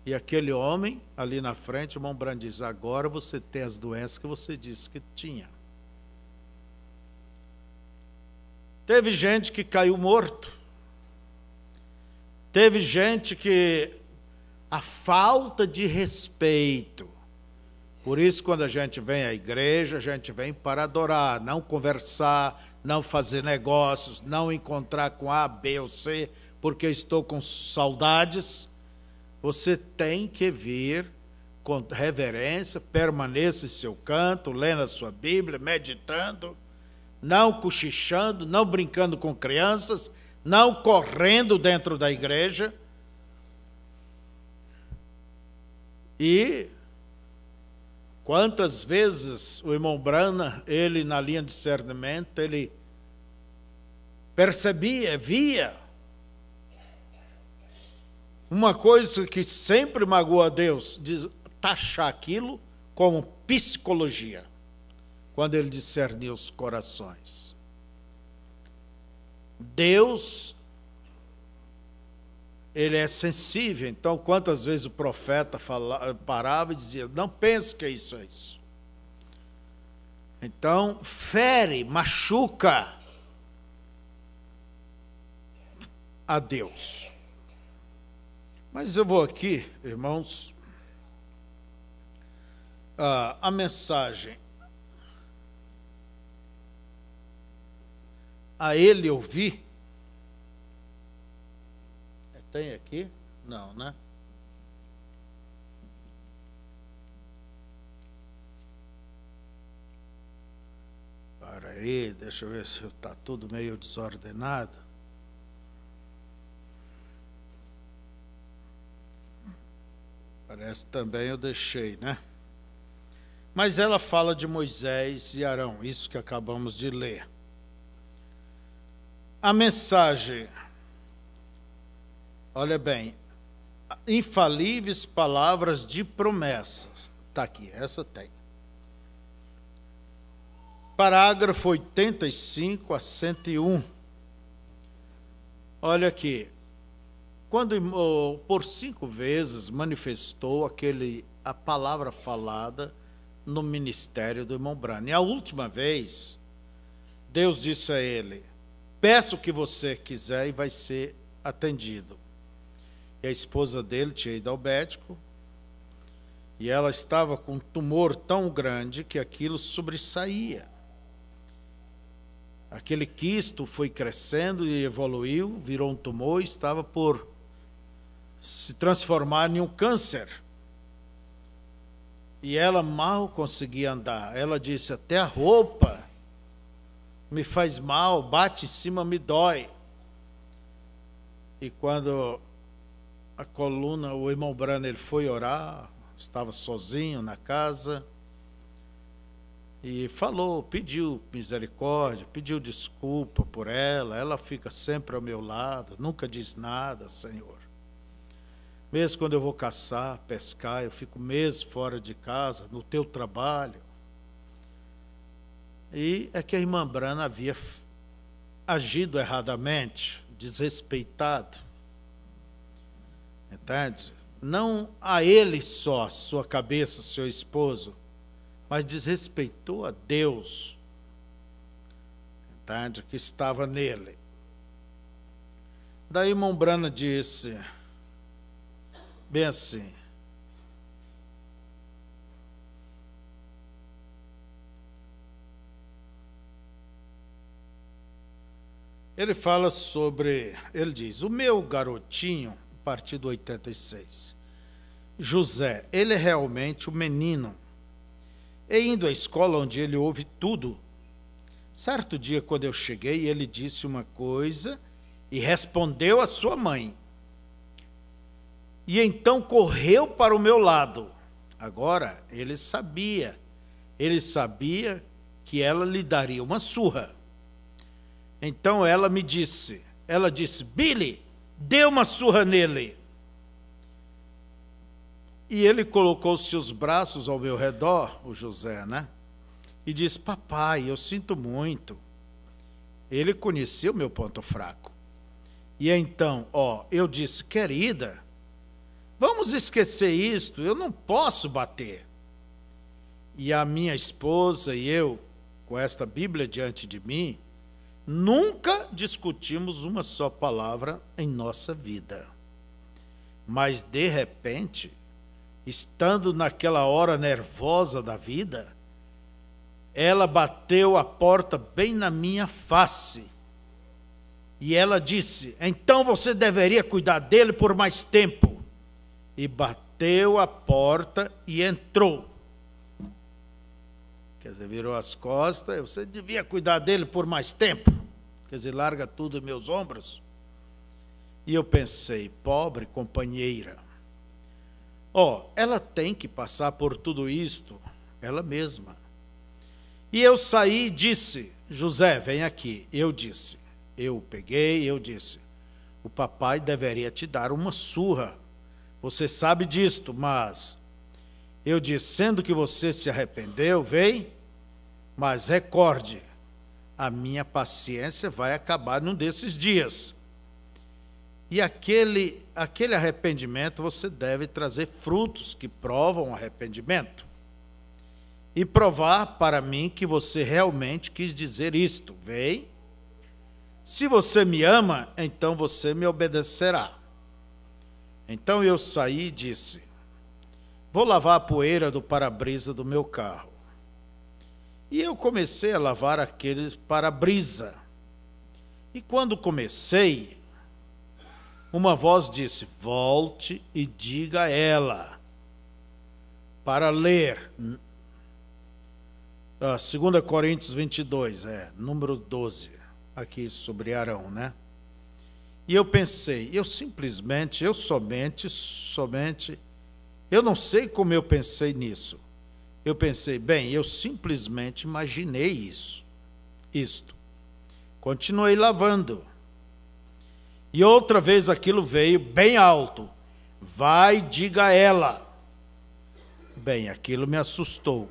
E aquele homem ali na frente, o irmão Brana diz, agora você tem as doenças que você disse que tinha. Teve gente que caiu morto. Teve gente que a falta de respeito. Por isso, quando a gente vem à igreja, a gente vem para adorar, não conversar, não fazer negócios, não encontrar com A, B ou C, porque eu estou com saudades. Você tem que vir com reverência, permaneça em seu canto, lendo a sua Bíblia, meditando, não cochichando, não brincando com crianças, não correndo dentro da igreja. E quantas vezes o irmão Brana, ele na linha de discernimento, ele percebia, via uma coisa que sempre magoa a Deus, taxar aquilo como psicologia, quando ele discernia os corações. Deus, ele é sensível, então quantas vezes o profeta parava e dizia, não pense que é isso. Então, fere, machuca a Deus. Mas eu vou aqui, irmãos, a mensagem a ele ouvir. Tem aqui? Não, né? Para aí, deixa eu ver se está tudo meio desordenado. Parece também eu deixei, né? Mas ela fala de Moisés e Arão, isso que acabamos de ler. A mensagem, olha bem, infalíveis palavras de promessas. Está aqui, essa tem. Parágrafo 85 a 101. Olha aqui. Quando por 5 vezes manifestou a palavra falada no ministério do irmão Brana. E a última vez, Deus disse a ele, peça o que você quiser e vai ser atendido. E a esposa dele tinha ido ao médico, e ela estava com um tumor tão grande que aquilo sobressaía. Aquele quisto foi crescendo e evoluiu, virou um tumor e estava por se transformar em um câncer. E ela mal conseguia andar. Ela disse, até a roupa me faz mal, bate em cima, me dói. E quando a coluna, o irmão Brana, ele foi orar, estava sozinho na casa, e falou, pediu misericórdia, pediu desculpa por ela fica sempre ao meu lado, nunca diz nada, Senhor. Mesmo quando eu vou caçar, pescar, eu fico meses fora de casa, no teu trabalho. E é que a irmã Brana havia agido erradamente, desrespeitado. Entende? Não a ele só, sua cabeça, seu esposo, mas desrespeitou a Deus, entende? Que estava nele. Daí irmão Brana disse, bem assim, ele fala sobre, ele diz, o meu garotinho, a partir do 86, José, ele é realmente o menino. E indo à escola onde ele ouve tudo, certo dia, quando eu cheguei, ele disse uma coisa e respondeu à sua mãe. E então correu para o meu lado. Agora, ele sabia que ela lhe daria uma surra. Então ela disse, Billy, dê uma surra nele. E ele colocou seus braços ao meu redor, o José, né? E disse, papai, eu sinto muito. Ele conhecia o meu ponto fraco. E então, eu disse, querida, vamos esquecer isto, eu não posso bater. E a minha esposa e eu, com esta Bíblia diante de mim, nunca discutimos uma só palavra em nossa vida. Mas, de repente, estando naquela hora nervosa da vida, ela bateu a porta bem na minha face. E ela disse, então você deveria cuidar dele por mais tempo. E bateu a porta e entrou. Quer dizer, virou as costas, você devia cuidar dele por mais tempo. Quer dizer, larga tudo em meus ombros. E eu pensei, pobre companheira. Ela tem que passar por tudo isto, ela mesma. E eu saí e disse, José, vem aqui. Eu disse, o papai deveria te dar uma surra. Você sabe disto, mas... Eu disse, sendo que você se arrependeu, vem, mas recorde, a minha paciência vai acabar num desses dias. E aquele arrependimento, você deve trazer frutos que provam o arrependimento. E provar para mim que você realmente quis dizer isto. Vem. Se você me ama, então você me obedecerá. Então eu saí e disse, vou lavar a poeira do para-brisa do meu carro. E eu comecei a lavar aquele para-brisa. E quando comecei, uma voz disse, volte e diga a ela, para ler, 2 Coríntios 22, número 12, aqui sobre Arão, né? E eu pensei, eu não sei como eu pensei nisso. Eu pensei, eu simplesmente imaginei isto. Continuei lavando. E outra vez aquilo veio bem alto. Vai, diga a ela. Aquilo me assustou.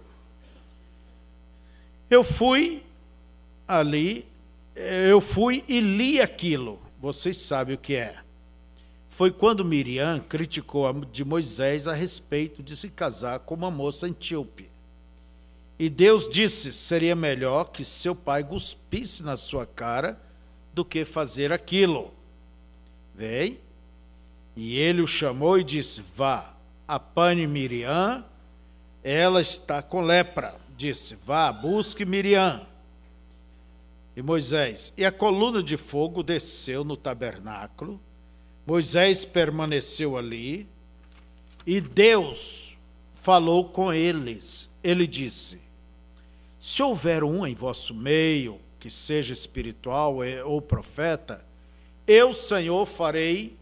Eu fui e li aquilo. Vocês sabem o que é. Foi quando Miriam criticou de Moisés a respeito de se casar com uma moça etíope. E Deus disse, seria melhor que seu pai cuspisse na sua cara do que fazer aquilo. Vem. E ele o chamou e disse, vá, apanhe Miriam, ela está com lepra. Disse, vá, busque Miriam. E Moisés, e a coluna de fogo desceu no tabernáculo, Moisés permaneceu ali, e Deus falou com eles. Ele disse, se houver um em vosso meio, que seja espiritual ou profeta, eu, Senhor, farei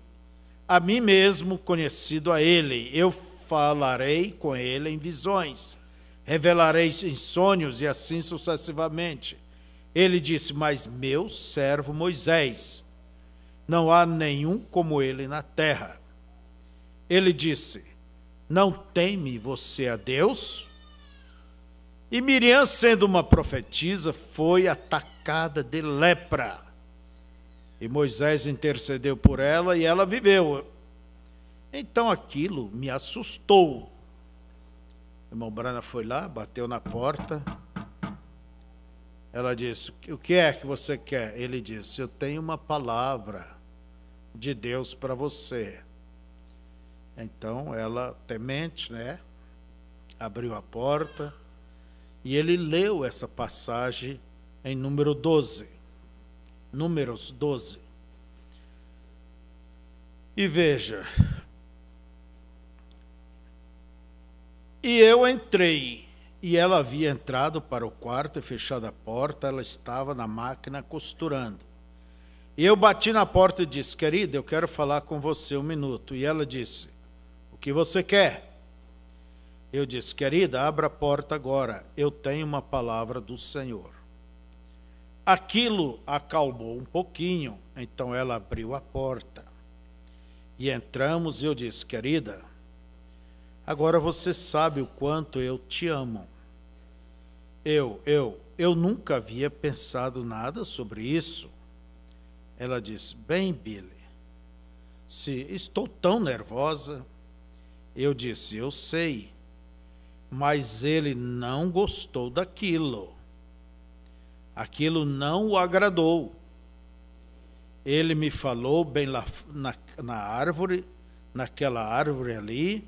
a mim mesmo conhecido a ele. Eu falarei com ele em visões, revelarei em sonhos e assim sucessivamente. Ele disse, mas meu servo Moisés, não há nenhum como ele na terra. Ele disse, não teme você a Deus? E Miriam, sendo uma profetisa, foi atacada de lepra. E Moisés intercedeu por ela e ela viveu. Então aquilo me assustou. O irmão Brana foi lá, bateu na porta. Ela disse, o que é que você quer? Ele disse, eu tenho uma palavra de Deus para você. Então ela, temente, né, abriu a porta e ele leu essa passagem em Números 12. E veja, e eu entrei e ela havia entrado para o quarto e fechado a porta, ela estava na máquina costurando. E eu bati na porta e disse: querida, eu quero falar com você um minuto. E ela disse: o que você quer? Eu disse: querida, abra a porta agora, eu tenho uma palavra do Senhor. Aquilo acalmou um pouquinho, então ela abriu a porta. E entramos e eu disse: querida, agora você sabe o quanto eu te amo. Eu nunca havia pensado nada sobre isso. Ela disse: bem, Billy, se estou tão nervosa. Eu disse: eu sei, mas ele não gostou daquilo. Aquilo não o agradou. Ele me falou bem lá na árvore, naquela árvore ali,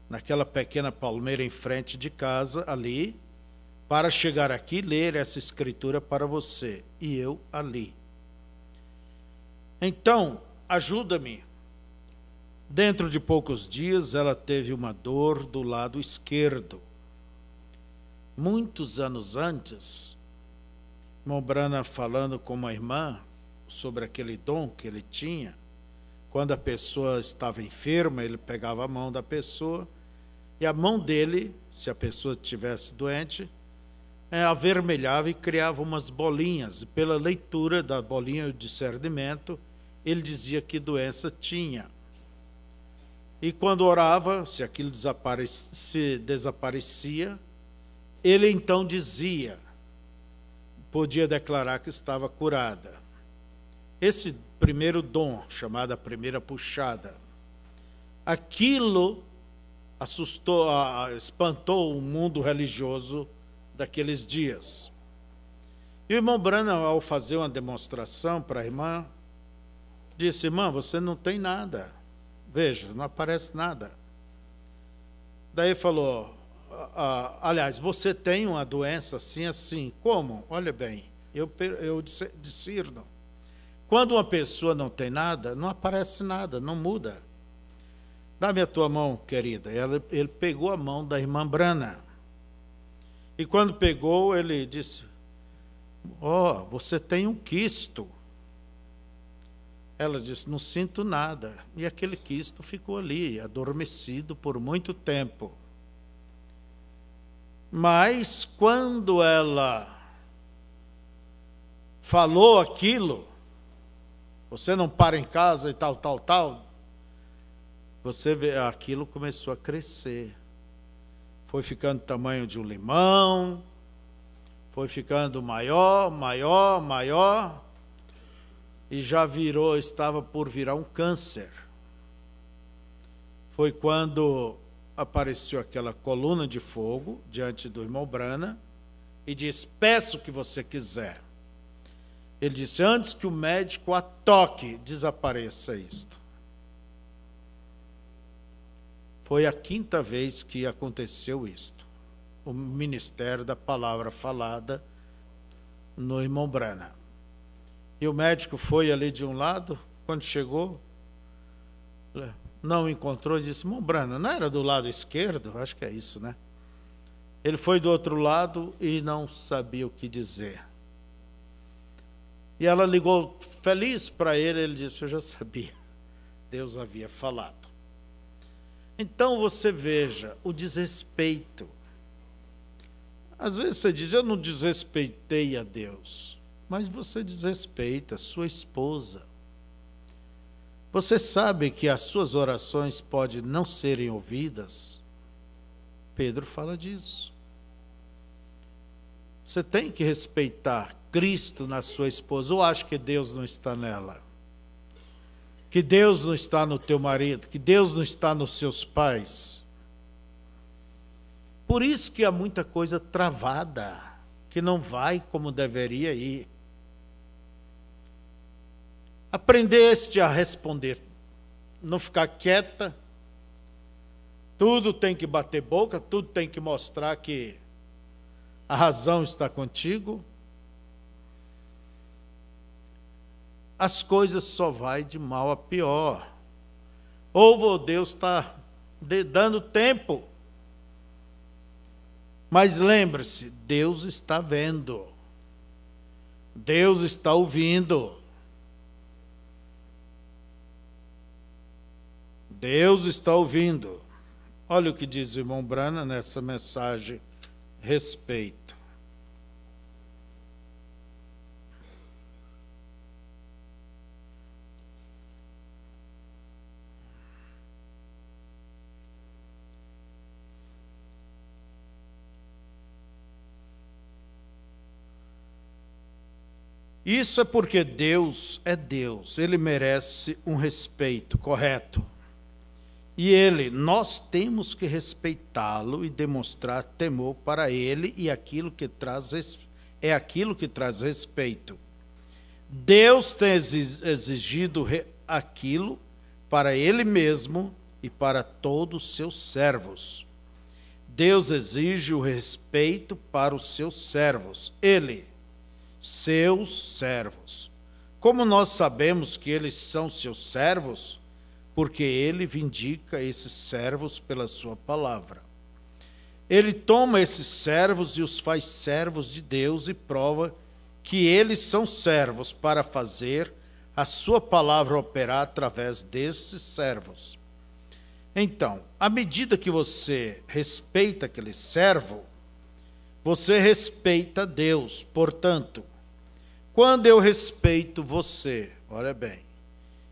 naquela pequena palmeira em frente de casa ali, para chegar aqui e ler essa escritura para você. E eu ali. Então, ajuda-me. Dentro de poucos dias, ela teve uma dor do lado esquerdo. Muitos anos antes, irmão Branham falando com uma irmã sobre aquele dom que ele tinha, quando a pessoa estava enferma, ele pegava a mão da pessoa, e a mão dele, se a pessoa estivesse doente, avermelhava e criava umas bolinhas. E pela leitura da bolinha e o discernimento, ele dizia que doença tinha. E quando orava, se aquilo desaparecia, ele então dizia, podia declarar que estava curada. Esse primeiro dom, chamado a primeira puxada, aquilo assustou, espantou o mundo religioso daqueles dias. E o irmão Branham, ao fazer uma demonstração para a irmã, disse: irmã, você não tem nada. Veja, não aparece nada. Daí falou: aliás, você tem uma doença assim, assim. Como? Olha bem, eu discerno. Quando uma pessoa não tem nada, não aparece nada, não muda. Dá-me a tua mão, querida. Ele pegou a mão da irmã Branham. E quando pegou, ele disse: você tem um quisto. Ela disse: não sinto nada. E aquele quisto ficou ali, adormecido por muito tempo. Mas quando ela falou aquilo, você não para em casa e tal, você vê, aquilo começou a crescer. Foi ficando do tamanho de um limão, foi ficando maior, e já estava por virar um câncer. Foi quando apareceu aquela coluna de fogo diante do irmão Branham e disse: peço o que você quiser. Ele disse: antes que o médico a toque, desapareça isto. Foi a 5ª vez que aconteceu isto. O ministério da palavra falada no irmão Branham. E o médico foi ali de um lado, quando chegou, não encontrou e disse: irmão Branham, não era do lado esquerdo? Acho que é isso, né? Ele foi do outro lado e não sabia o que dizer. E ela ligou feliz para ele disse: eu já sabia, Deus havia falado. Então você veja o desrespeito. Às vezes você diz: eu não desrespeitei a Deus. Mas você desrespeita sua esposa. Você sabe que as suas orações podem não serem ouvidas? Pedro fala disso. Você tem que respeitar Cristo na sua esposa. Ou acha que Deus não está nela? Que Deus não está no teu marido? Que Deus não está nos seus pais? Por isso que há muita coisa travada, que não vai como deveria ir. Aprendeste a responder, não ficar quieta. Tudo tem que bater boca, tudo tem que mostrar que a razão está contigo. As coisas só vai de mal a pior. Ou Deus está dando tempo. Mas lembre-se, Deus está vendo. Deus está ouvindo. Deus está ouvindo. Olha o que diz o irmão Brana nessa mensagem, respeito. Isso é porque Deus é Deus, Ele merece um respeito, correto? E nós temos que respeitá-lo e demonstrar temor para Ele, e aquilo que traz respeito. Deus tem exigido aquilo para Ele mesmo e para todos os seus servos. Deus exige o respeito para os seus servos, seus servos. Como nós sabemos que eles são seus servos? Porque Ele vindica esses servos pela sua palavra. Ele toma esses servos e os faz servos de Deus e prova que eles são servos para fazer a sua palavra operar através desses servos. Então, à medida que você respeita aquele servo, você respeita Deus. Portanto, quando eu respeito você, olha bem,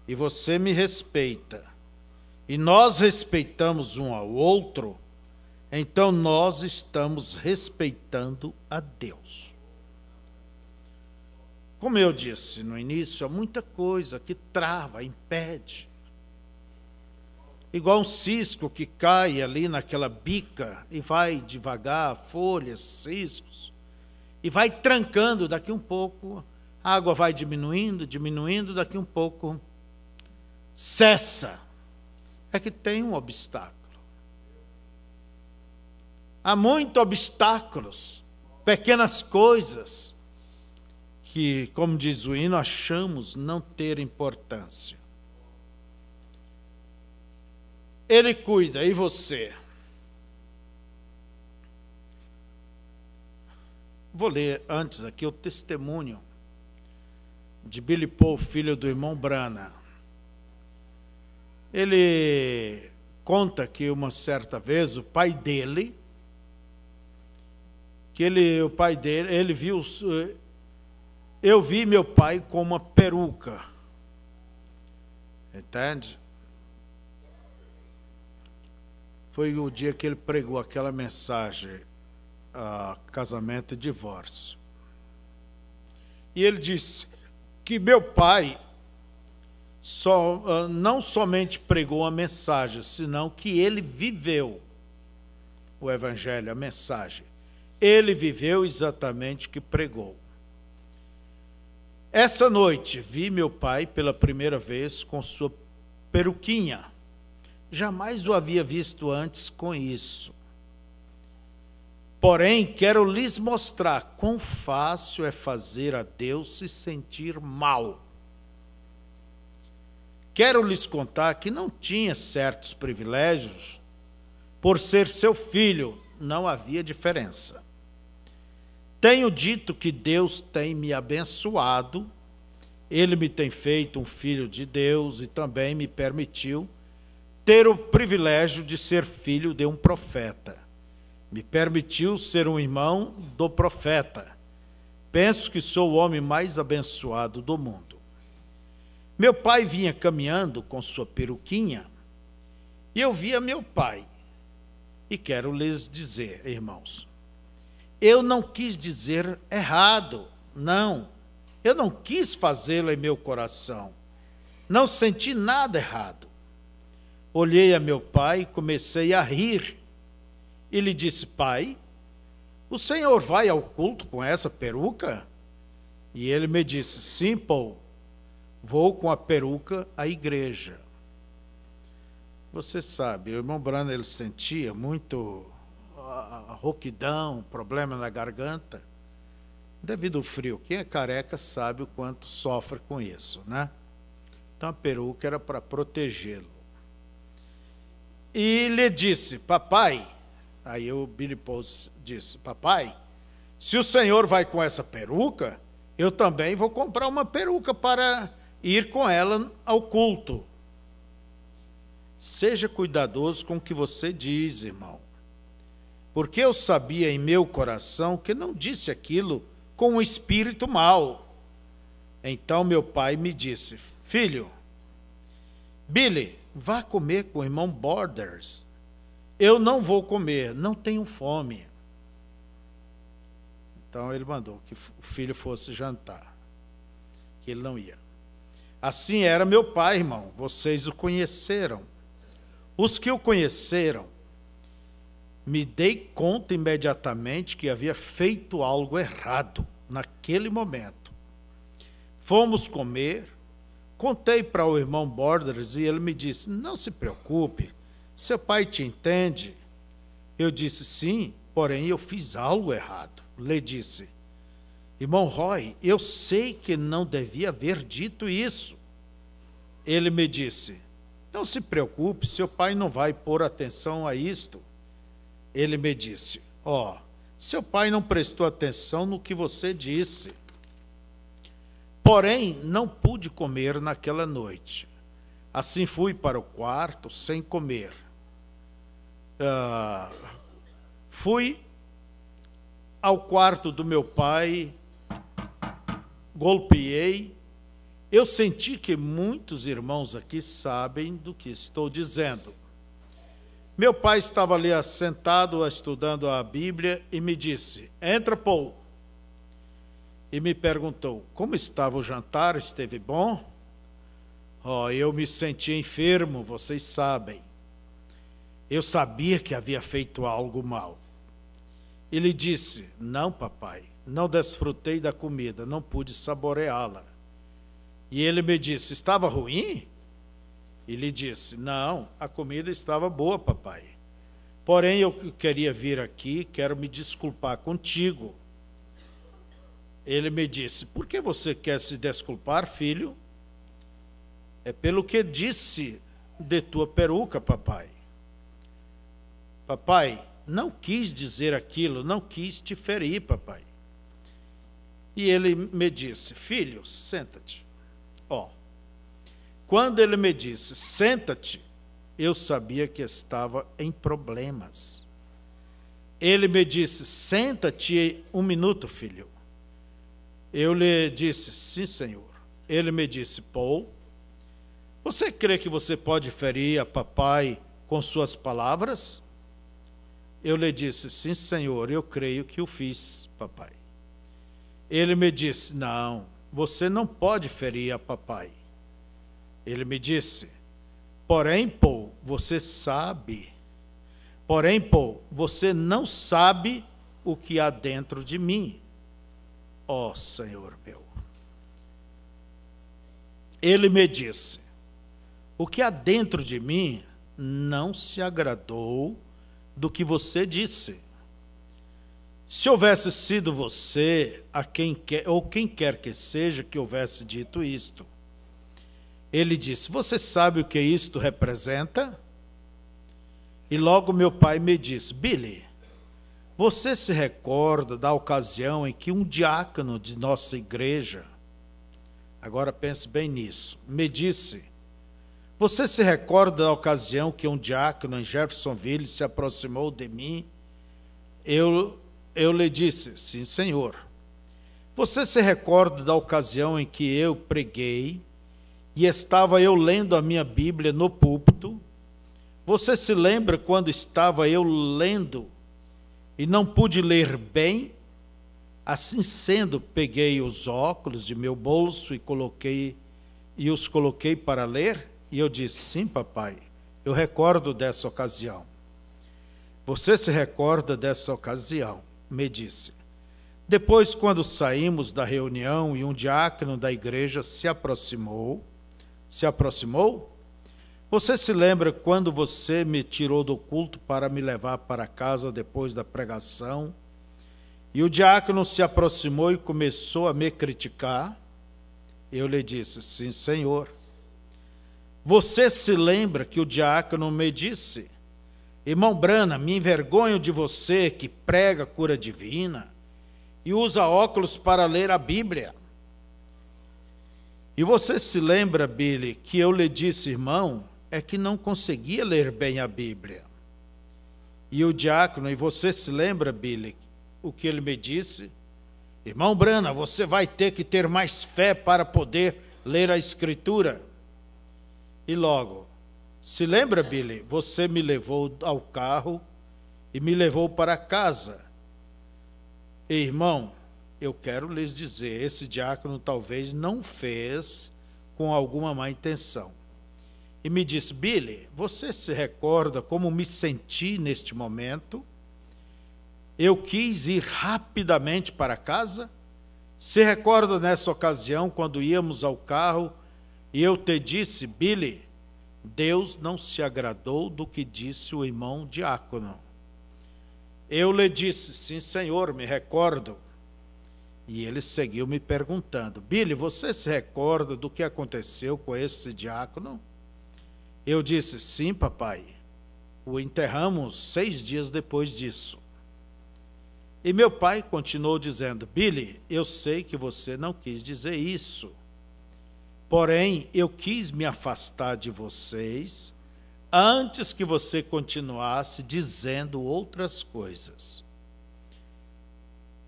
e você me respeita, e nós respeitamos um ao outro, então nós estamos respeitando a Deus. Como eu disse no início, há muita coisa que trava, impede. Igual um cisco que cai ali naquela bica e vai devagar, folhas, ciscos, e vai trancando. Daqui um pouco, a água vai diminuindo, daqui um pouco cessa. É que tem um obstáculo. Há muitos obstáculos, pequenas coisas, que, como diz o hino, achamos não ter importância. Ele cuida, e você? Vou ler antes aqui o testemunho de Billy Paul, filho do irmão Brana. Ele conta que uma certa vez o pai dele, ele viu, eu vi meu pai com uma peruca, entende? Foi o dia que ele pregou aquela mensagem, casamento e divórcio. E ele disse que meu pai não somente pregou a mensagem, senão que ele viveu o evangelho, a mensagem. Ele viveu exatamente o que pregou. Essa noite vi meu pai pela primeira vez com sua peruquinha. Jamais o havia visto antes com isso. Porém, quero lhes mostrar quão fácil é fazer a Deus se sentir mal. Quero lhes contar que não tinha certos privilégios. Por ser seu filho, não havia diferença. Tenho dito que Deus tem me abençoado. Ele me tem feito um filho de Deus e também me permitiu ter o privilégio de ser filho de um profeta. Me permitiu ser um irmão do profeta. Penso que sou o homem mais abençoado do mundo. Meu pai vinha caminhando com sua peruquinha e eu via meu pai. E quero lhes dizer, irmãos, eu não quis dizer errado, não. Eu não quis fazê-lo em meu coração. Não senti nada errado. Olhei a meu pai e comecei a rir. E lhe disse, pai, o senhor vai ao culto com essa peruca? E ele me disse, sim, Paul, vou com a peruca à igreja. Você sabe, o irmão Brana, ele sentia muito rouquidão, problema na garganta, devido ao frio. Quem é careca sabe o quanto sofre com isso, né? Então a peruca era para protegê-lo. E lhe disse, papai, Aí o Billy Paul disse: papai, se o senhor vai com essa peruca, eu também vou comprar uma peruca para ir com ela ao culto. Seja cuidadoso com o que você diz, irmão, porque eu sabia em meu coração que não disse aquilo com um espírito mau. Então meu pai me disse: filho, Billy, vá comer com o irmão Borders. Eu não vou comer, não tenho fome. Então ele mandou que o filho fosse jantar, que ele não ia. Assim era meu pai, irmão, vocês o conheceram. Os que o conheceram, me dei conta imediatamente que havia feito algo errado naquele momento. Fomos comer, contei para o irmão Borders e ele me disse: não se preocupe, seu pai te entende. Eu disse: sim, porém eu fiz algo errado. Lhe disse: irmão Roy, eu sei que não devia haver dito isso. Ele me disse: não se preocupe, seu pai não vai pôr atenção a isto. Ele me disse: seu pai não prestou atenção no que você disse. Porém, não pude comer naquela noite. Assim fui para o quarto sem comer. Fui ao quarto do meu pai, golpeei. Eu senti que muitos irmãos aqui sabem do que estou dizendo. Meu pai estava ali sentado, estudando a Bíblia, e me disse: entra, Paul. E me perguntou: como estava o jantar? Esteve bom? Eu me senti enfermo, vocês sabem. Eu sabia que havia feito algo mal. Ele disse: não, papai, não desfrutei da comida, não pude saboreá-la. E ele me disse: estava ruim? Ele disse: não, a comida estava boa, papai. Porém, eu queria vir aqui, quero me desculpar contigo. Ele me disse: por que você quer se desculpar, filho? É pelo que disse de tua peruca, papai. Papai, não quis dizer aquilo, não quis te ferir, papai. E ele me disse: filho, senta-te. Quando ele me disse: senta-te, eu sabia que estava em problemas. Ele me disse: senta-te um minuto, filho. Eu lhe disse: sim, senhor. Ele me disse: Paul, você crê que você pode ferir a papai com suas palavras? Eu lhe disse: sim, senhor, eu creio que o fiz, papai. Ele me disse: não, você não pode ferir a papai. Ele me disse: porém, Paul, você sabe. Porém, Paul, você não sabe o que há dentro de mim. Senhor meu. Ele me disse: o que há dentro de mim não se agradou do que você disse. Se houvesse sido você, ou quem quer que seja que houvesse dito isto. Ele disse: você sabe o que isto representa? E logo meu pai me disse: Billy, você se recorda da ocasião em que um diácono de nossa igreja, agora pense bem nisso, me disse: você se recorda da ocasião que um diácono em Jeffersonville se aproximou de mim? Eu lhe disse: sim, senhor. Você se recorda da ocasião em que eu preguei e estava eu lendo a minha Bíblia no púlpito? Você se lembra quando estava eu lendo e não pude ler bem? Assim sendo, peguei os óculos de meu bolso e os coloquei para ler? E eu disse: sim, papai, eu recordo dessa ocasião. Você se recorda dessa ocasião? Me disse. Depois, quando saímos da reunião e um diácono da igreja se aproximou? Você se lembra quando você me tirou do culto para me levar para casa depois da pregação? E o diácono se aproximou e começou a me criticar? Eu lhe disse: sim, senhor. Você se lembra que o diácono me disse: Irmão Brana, me envergonho de você que prega cura divina e usa óculos para ler a Bíblia. E você se lembra, Billy, que eu lhe disse, irmão, é que não conseguia ler bem a Bíblia. E o diácono, e você se lembra, Billy, o que ele me disse? Irmão Brana, você vai ter que ter mais fé para poder ler a Escritura. E logo, se lembra, Billy, você me levou ao carro e me levou para casa. E, irmão, eu quero lhes dizer, esse diácono talvez não fez com alguma má intenção. E me disse, Billy, você se recorda como me senti neste momento? Eu quis ir rapidamente para casa? Se recorda nessa ocasião, quando íamos ao carro, e eu te disse, Billy, Deus não se agradou do que disse o irmão diácono. Eu lhe disse, sim, senhor, me recordo. E ele seguiu me perguntando, Billy, você se recorda do que aconteceu com esse diácono? Eu disse, sim, papai. O enterramos 6 dias depois disso. E meu pai continuou dizendo, Billy, eu sei que você não quis dizer isso. Porém, eu quis me afastar de vocês antes que você continuasse dizendo outras coisas.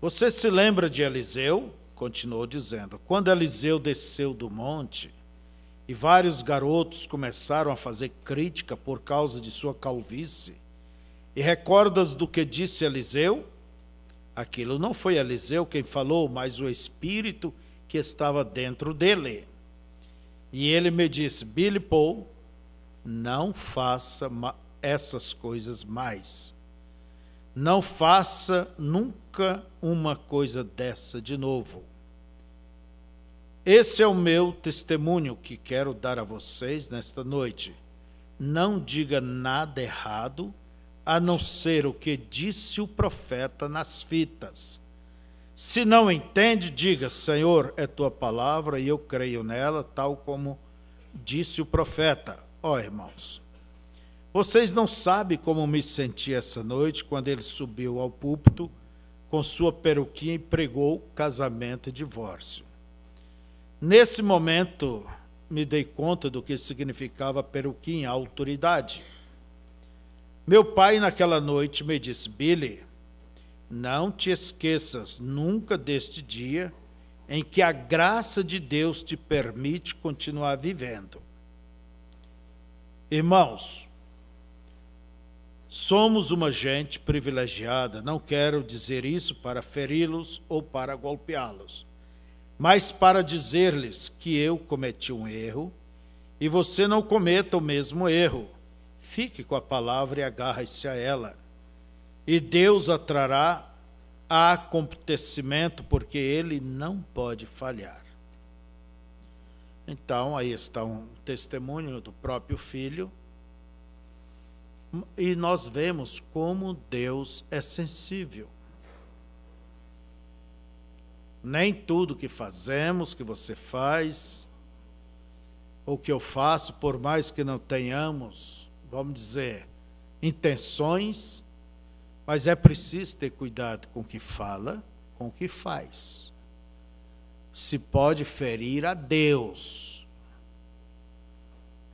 Você se lembra de Eliseu? Continuou dizendo, quando Eliseu desceu do monte e vários garotos começaram a fazer crítica por causa de sua calvície, e recordas do que disse Eliseu? Aquilo não foi Eliseu quem falou, mas o Espírito que estava dentro dele. E ele me disse, Billy Paul, não faça essas coisas mais. Não faça nunca uma coisa dessa de novo. Esse é o meu testemunho que quero dar a vocês nesta noite. Não diga nada errado, a não ser o que disse o profeta nas fitas. Se não entende, diga, Senhor, é tua palavra e eu creio nela, tal como disse o profeta. Ó, irmãos, vocês não sabem como me senti essa noite quando ele subiu ao púlpito com sua peruquinha e pregou casamento e divórcio. Nesse momento, me dei conta do que significava peruquinha, autoridade. Meu pai, naquela noite, me disse, Billy, não te esqueças nunca deste dia em que a graça de Deus te permite continuar vivendo. Irmãos, somos uma gente privilegiada, não quero dizer isso para feri-los ou para golpeá-los, mas para dizer-lhes que eu cometi um erro e você não cometa o mesmo erro. Fique com a palavra e agarre-se a ela. E Deus a trará a acontecimento, porque Ele não pode falhar. Então, aí está um testemunho do próprio filho. E nós vemos como Deus é sensível. Nem tudo que fazemos, que você faz, ou que eu faço, por mais que não tenhamos, vamos dizer, intenções, mas é preciso ter cuidado com o que fala, com o que faz. Se pode ferir a Deus.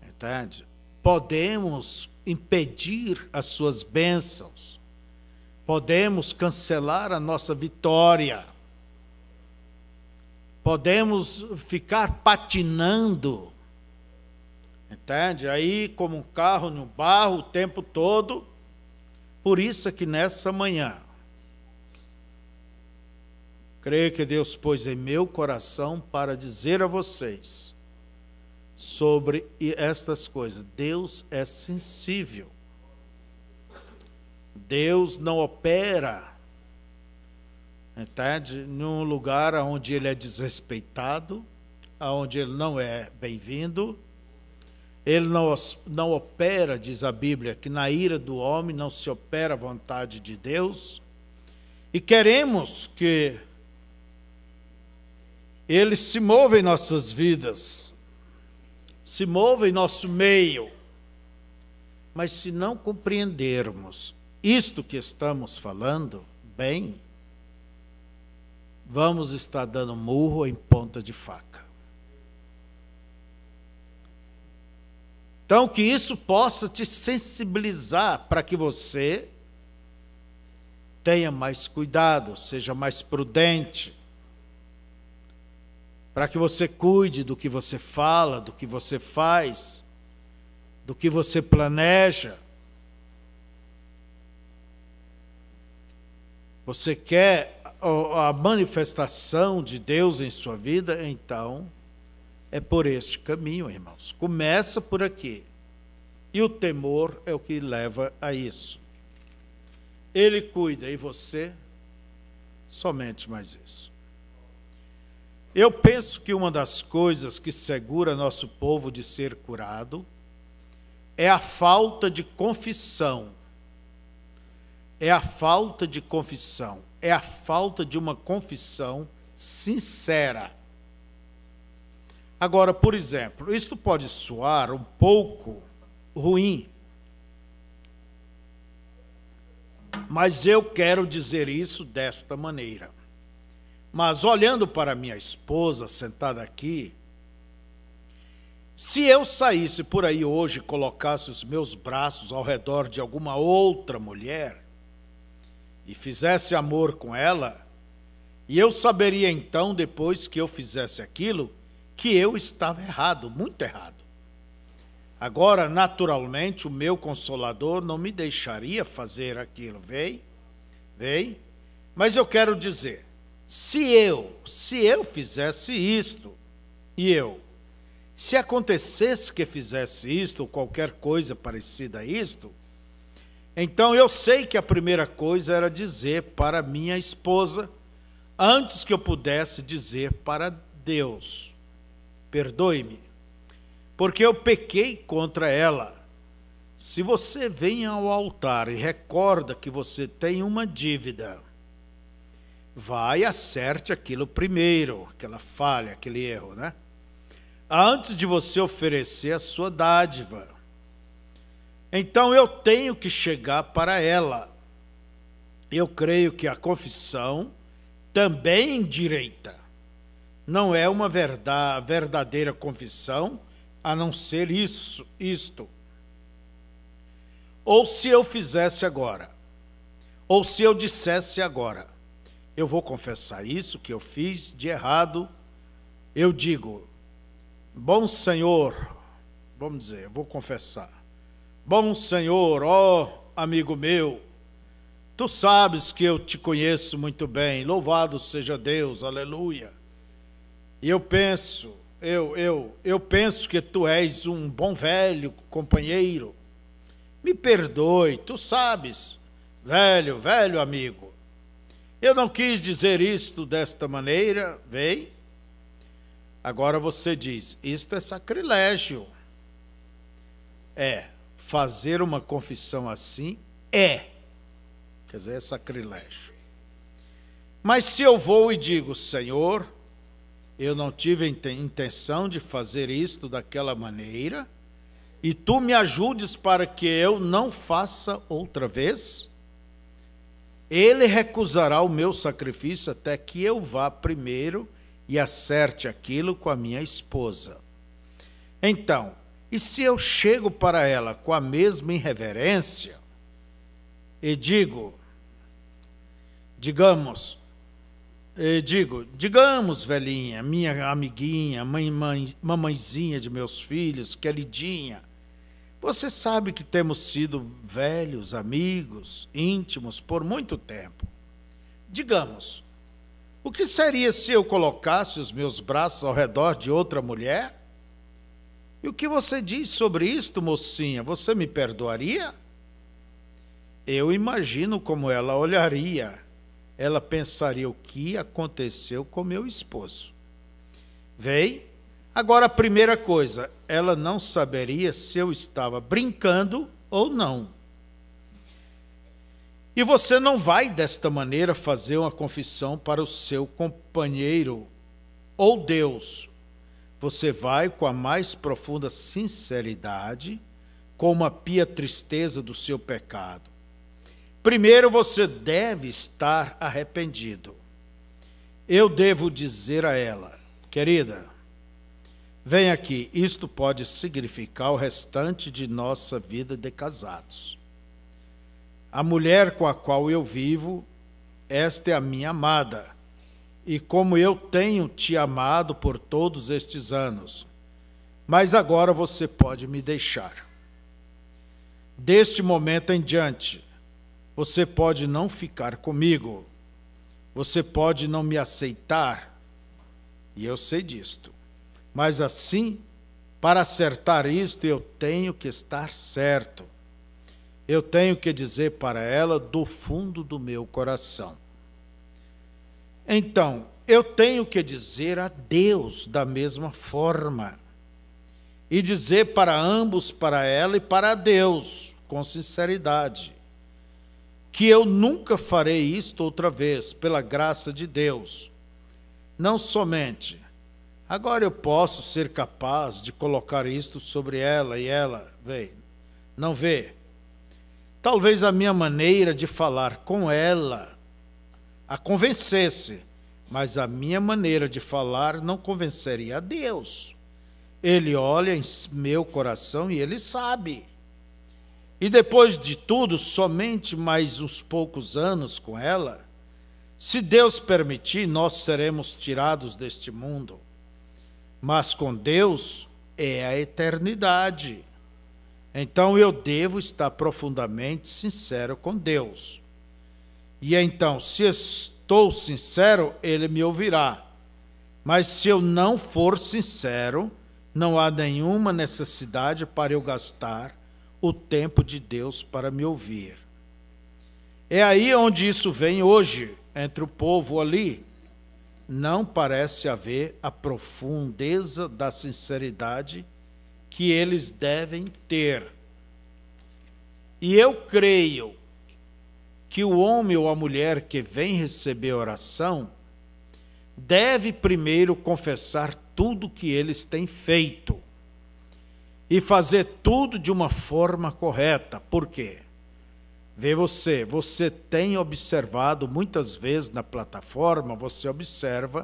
Entende? Podemos impedir as suas bênçãos. Podemos cancelar a nossa vitória. Podemos ficar patinando. Entende? Aí como um carro no barro o tempo todo. Por isso é que nessa manhã, creio que Deus pôs em meu coração para dizer a vocês sobre estas coisas. Deus é sensível. Deus não opera, entende? Num lugar onde Ele é desrespeitado, onde Ele não é bem-vindo. Ele não opera, diz a Bíblia, que na ira do homem não se opera a vontade de Deus. E queremos que Ele se mova em nossas vidas, se mova em nosso meio. Mas se não compreendermos isto que estamos falando bem, vamos estar dando murro em ponta de faca. Então, que isso possa te sensibilizar para que você tenha mais cuidado, seja mais prudente, para que você cuide do que você fala, do que você faz, do que você planeja. Você quer a manifestação de Deus em sua vida? Então, é por este caminho, irmãos. Começa por aqui. E o temor é o que leva a isso. Ele cuida, e você? Somente mais isso. Eu penso que uma das coisas que segura nosso povo de ser curado é a falta de confissão. É a falta de confissão. É a falta de uma confissão sincera. Agora, por exemplo, isto pode soar um pouco ruim, mas eu quero dizer isso desta maneira. Mas olhando para minha esposa sentada aqui, se eu saísse por aí hoje e colocasse os meus braços ao redor de alguma outra mulher e fizesse amor com ela, e eu saberia então, depois que eu fizesse aquilo, que eu estava errado, muito errado. Agora, naturalmente, o meu Consolador não me deixaria fazer aquilo, vem? Mas eu quero dizer, se eu fizesse isto, se acontecesse que fizesse isto, ou qualquer coisa parecida a isto, então eu sei que a primeira coisa era dizer para minha esposa, antes que eu pudesse dizer para Deus, perdoe-me, porque eu pequei contra ela. Se você vem ao altar e recorda que você tem uma dívida, vai e acerte aquilo primeiro, aquela falha, aquele erro, né? Antes de você oferecer a sua dádiva. Então eu tenho que chegar para ela. Eu creio que a confissão também endireita. Não é uma verdadeira confissão, a não ser isto. Ou se eu fizesse agora, ou se eu dissesse agora, eu vou confessar isso que eu fiz de errado, eu digo, bom Senhor, vamos dizer, eu vou confessar, bom Senhor, ó amigo meu, tu sabes que eu te conheço muito bem, louvado seja Deus, aleluia. E eu penso, eu penso que tu és um bom velho companheiro. Me perdoe, tu sabes, velho amigo. Eu não quis dizer isto desta maneira, vem? Agora você diz, isto é sacrilégio. Fazer uma confissão assim quer dizer, é sacrilégio. Mas se eu vou e digo, Senhor, eu não tive intenção de fazer isto daquela maneira, e tu me ajudes para que eu não faça outra vez, ele recusará o meu sacrifício até que eu vá primeiro e acerte aquilo com a minha esposa. Então, e se eu chego para ela com a mesma irreverência e digamos, velhinha, minha amiguinha, mamãezinha de meus filhos, queridinha, você sabe que temos sido velhos, amigos, íntimos por muito tempo. Digamos, o que seria se eu colocasse os meus braços ao redor de outra mulher? E o que você diz sobre isto, mocinha? Você me perdoaria? Eu imagino como ela olharia. Ela pensaria o que aconteceu com meu esposo. Vem? Agora, a primeira coisa, ela não saberia se eu estava brincando ou não. E você não vai, desta maneira, fazer uma confissão para o seu companheiro ou Deus. Você vai com a mais profunda sinceridade como a pia tristeza do seu pecado. Primeiro você deve estar arrependido. Eu devo dizer a ela: querida, vem aqui, isto pode significar o restante de nossa vida de casados. A mulher com a qual eu vivo, esta é a minha amada, e como eu tenho te amado por todos estes anos, mas agora você pode me deixar. Deste momento em diante, você pode não ficar comigo, você pode não me aceitar, e eu sei disto. Mas assim, para acertar isto, eu tenho que estar certo. Eu tenho que dizer para ela do fundo do meu coração. Então, eu tenho que dizer a Deus da mesma forma. E dizer para ambos, para ela e para Deus, com sinceridade, que eu nunca farei isto outra vez, pela graça de Deus. Não somente, agora eu posso ser capaz de colocar isto sobre ela, e ela, não vê. Talvez a minha maneira de falar com ela a convencesse, mas a minha maneira de falar não convenceria a Deus. Ele olha em meu coração e ele sabe. E depois de tudo, somente mais uns poucos anos com ela, se Deus permitir, nós seremos tirados deste mundo. Mas com Deus é a eternidade. Então eu devo estar profundamente sincero com Deus. E então, se estou sincero, Ele me ouvirá. Mas se eu não for sincero, não há nenhuma necessidade para eu gastar o tempo de Deus para me ouvir. É aí onde isso vem hoje, entre o povo ali. Não parece haver a profundeza da sinceridade que eles devem ter. E eu creio que o homem ou a mulher que vem receber oração deve primeiro confessar tudo que eles têm feito e fazer tudo de uma forma correta. Por quê? Vê você tem observado muitas vezes na plataforma, você observe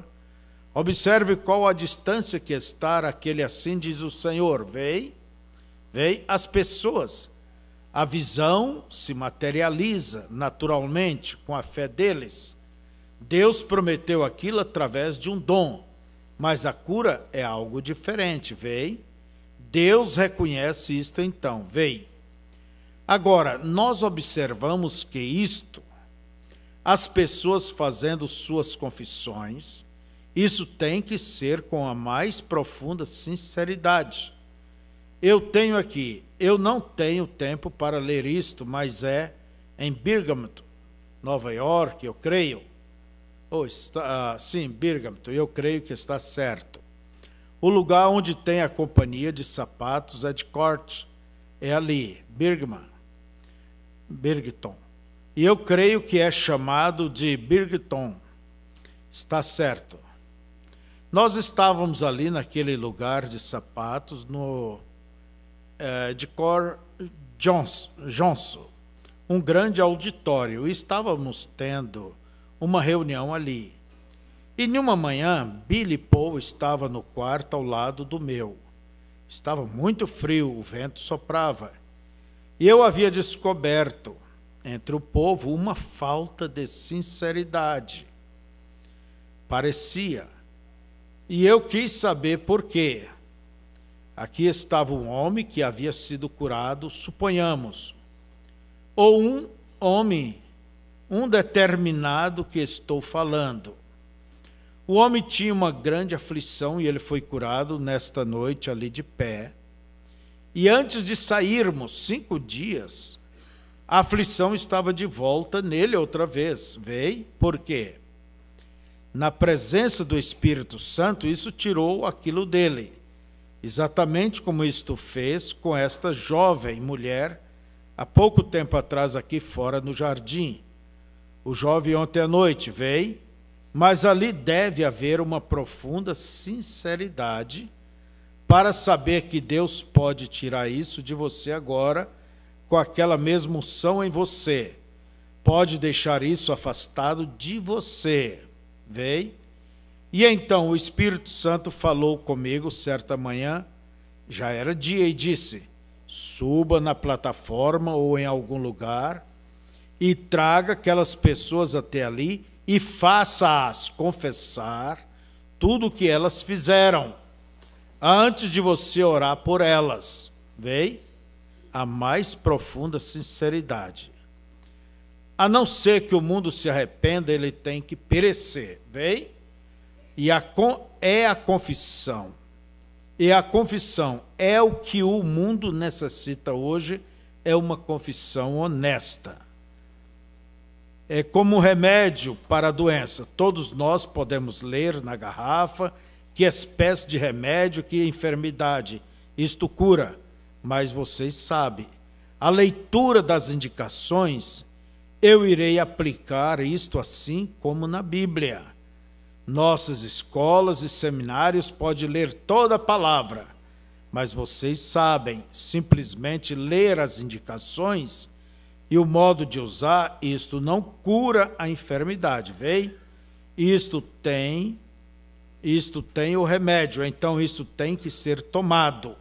qual a distância que está aquele assim, diz o Senhor, vem as pessoas. A visão se materializa naturalmente com a fé deles. Deus prometeu aquilo através de um dom, mas a cura é algo diferente, Deus reconhece isto então, Agora, nós observamos que isto, as pessoas fazendo suas confissões, isso tem que ser com a mais profunda sinceridade. Eu tenho aqui, eu não tenho tempo para ler isto, mas é em Birmingham, Nova York, eu creio. Sim, Birmingham, eu creio que está certo. O lugar onde tem a companhia de sapatos é de corte, é ali, Birgton. E eu creio que é chamado de Birgton. Está certo. Nós estávamos ali naquele lugar de sapatos de Cor Johnson, um grande auditório, e estávamos tendo uma reunião ali. E numa manhã, Billy Paul estava no quarto ao lado do meu. Estava muito frio, o vento soprava. E eu havia descoberto entre o povo uma falta de sinceridade. Parecia. E eu quis saber por quê. Aqui estava um homem que havia sido curado, suponhamos, ou um homem, um determinado que estou falando. O homem tinha uma grande aflição e ele foi curado nesta noite ali de pé. E antes de sairmos 5 dias, a aflição estava de volta nele outra vez. Por quê? Na presença do Espírito Santo, isso tirou aquilo dele. Exatamente como isto fez com esta jovem mulher, há pouco tempo atrás aqui fora no jardim. O jovem ontem à noite mas ali deve haver uma profunda sinceridade para saber que Deus pode tirar isso de você agora, com aquela mesma unção em você. Pode deixar isso afastado de você. Veio? E então o Espírito Santo falou comigo certa manhã, já era dia, e disse: suba na plataforma ou em algum lugar e traga aquelas pessoas até ali e faça-as confessar tudo o que elas fizeram, antes de você orar por elas. Veio? A mais profunda sinceridade. A não ser que o mundo se arrependa, ele tem que perecer. Veio? E é a confissão. E a confissão é o que o mundo necessita hoje, é uma confissão honesta. É como um remédio para a doença. Todos nós podemos ler na garrafa que espécie de remédio, que enfermidade isto cura. Mas vocês sabem, a leitura das indicações, eu irei aplicar isto assim como na Bíblia. Nossas escolas e seminários podem ler toda a palavra, mas vocês sabem, simplesmente ler as indicações e o modo de usar, isto não cura a enfermidade, veio? Isto tem o remédio, então isto tem que ser tomado.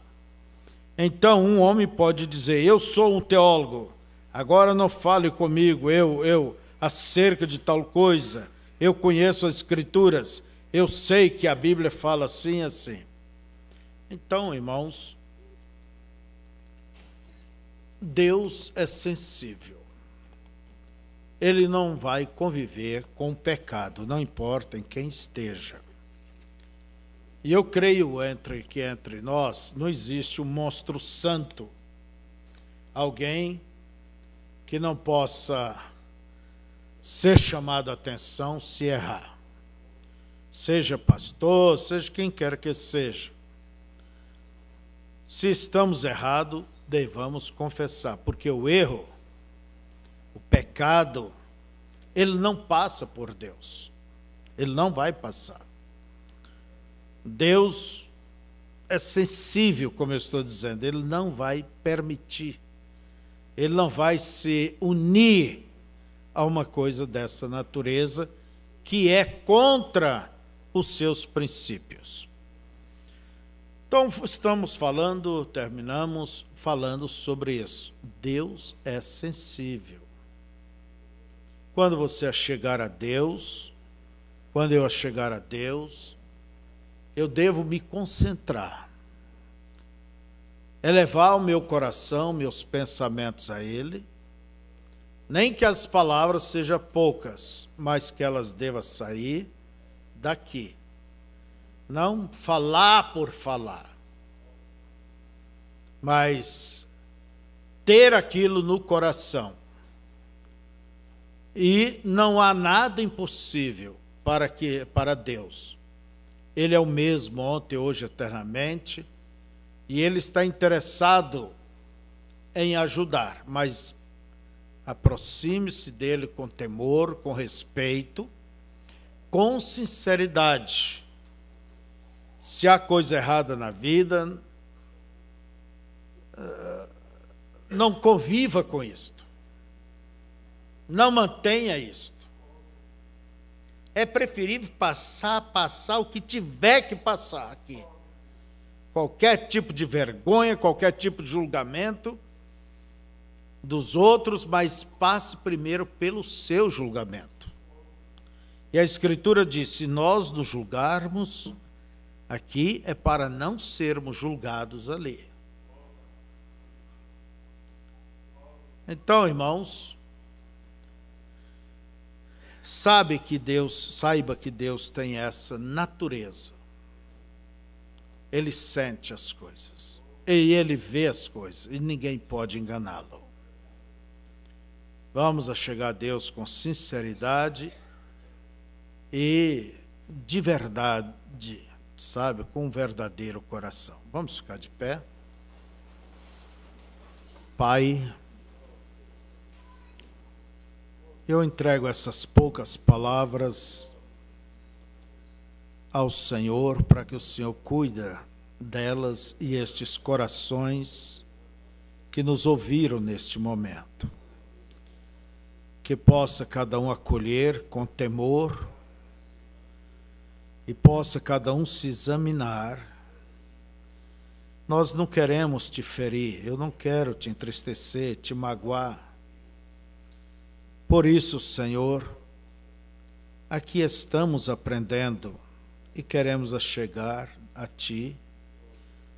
Então um homem pode dizer: eu sou um teólogo, agora não fale comigo, eu acerca de tal coisa, eu conheço as Escrituras, eu sei que a Bíblia fala assim, assim. Então, irmãos, Deus é sensível. Ele não vai conviver com o pecado, não importa em quem esteja. E eu creio que entre nós não existe um monstro santo, alguém que não possa ser chamado a atenção se errar. Seja pastor, seja quem quer que seja. Se estamos errados, devamos confessar, porque o erro, o pecado, ele não passa por Deus. Ele não vai passar. Deus é sensível, como eu estou dizendo, ele não vai permitir, ele não vai se unir a uma coisa dessa natureza que é contra os seus princípios. Então, terminamos falando sobre isso. Deus é sensível. Quando você chegar a Deus, quando eu chegar a Deus, eu devo me concentrar, elevar o meu coração, meus pensamentos a Ele, nem que as palavras sejam poucas, mas que elas devam sair daqui. Não falar por falar, mas ter aquilo no coração. E não há nada impossível para Deus. Ele é o mesmo ontem, hoje, eternamente, e Ele está interessado em ajudar, mas aproxime-se dEle com temor, com respeito, com sinceridade. Se há coisa errada na vida, não conviva com isto. Não mantenha isto. É preferível passar o que tiver que passar aqui. Qualquer tipo de vergonha, qualquer tipo de julgamento dos outros, mas passe primeiro pelo seu julgamento. E a Escritura diz: se nós nos julgarmos aqui, é para não sermos julgados ali. Então, irmãos, saiba que Deus tem essa natureza. Ele sente as coisas, e Ele vê as coisas, e ninguém pode enganá-lo. Vamos chegar a Deus com sinceridade e de verdade, sabe, com um verdadeiro coração. Vamos ficar de pé. Pai, eu entrego essas poucas palavras ao Senhor, para que o Senhor cuide delas e estes corações que nos ouviram neste momento. Que possa cada um acolher com temor e possa cada um se examinar. Nós não queremos te ferir, eu não quero te entristecer, te magoar. Por isso, Senhor, aqui estamos aprendendo e queremos chegar a Ti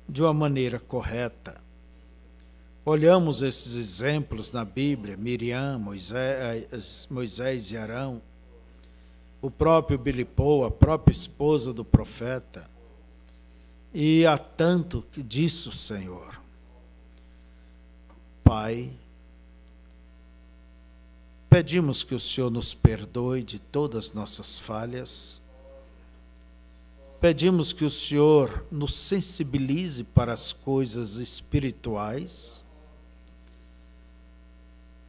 de uma maneira correta. Olhamos esses exemplos na Bíblia, Miriam, Moisés e Arão, o próprio Bilipô, a própria esposa do profeta, e há tanto disso, Senhor. Pai, pedimos que o Senhor nos perdoe de todas as nossas falhas. Pedimos que o Senhor nos sensibilize para as coisas espirituais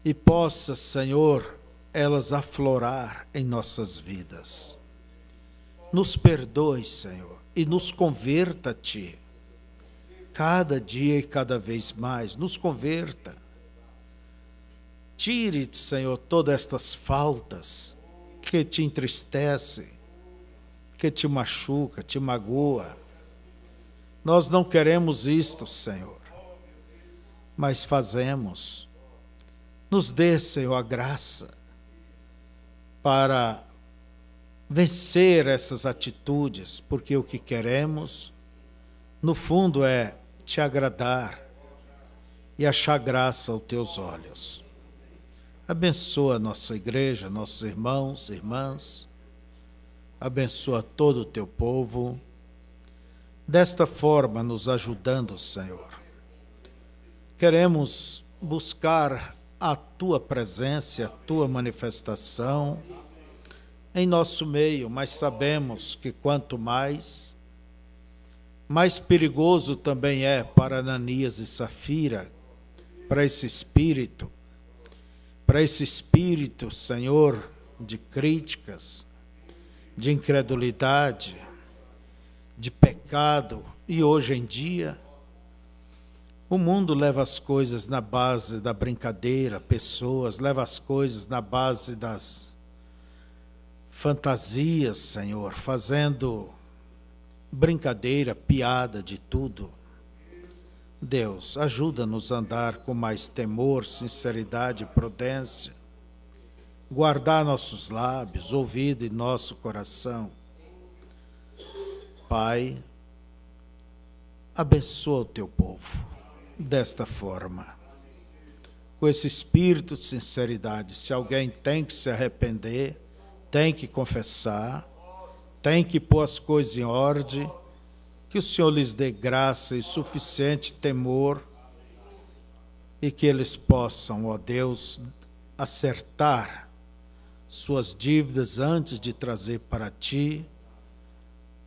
e possa, Senhor, elas aflorar em nossas vidas. Nos perdoe, Senhor, e nos converta a Ti. Cada dia e cada vez mais, nos converta. Tire, Senhor, todas estas faltas que te entristecem, que te machuca, te magoa. Nós não queremos isto, Senhor, mas fazemos. Nos dê, Senhor, a graça para vencer essas atitudes, porque o que queremos, no fundo, é te agradar e achar graça aos teus olhos. Abençoa a nossa igreja, nossos irmãos, irmãs, abençoa todo o teu povo, desta forma nos ajudando, Senhor. Queremos buscar a tua presença, a tua manifestação em nosso meio, mas sabemos que quanto mais perigoso também é para Ananias e Safira, para esse espírito, Senhor, de críticas, de incredulidade, de pecado. E hoje em dia, o mundo leva as coisas na base da brincadeira, pessoas levam as coisas na base das fantasias, Senhor, fazendo brincadeira, piada de tudo. Deus, ajuda-nos a andar com mais temor, sinceridade e prudência, guardar nossos lábios, ouvido e nosso coração. Pai, abençoa o teu povo desta forma, com esse espírito de sinceridade. Se alguém tem que se arrepender, tem que confessar, tem que pôr as coisas em ordem, que o Senhor lhes dê graça e suficiente temor e que eles possam, ó Deus, acertar suas dívidas antes de trazer para Ti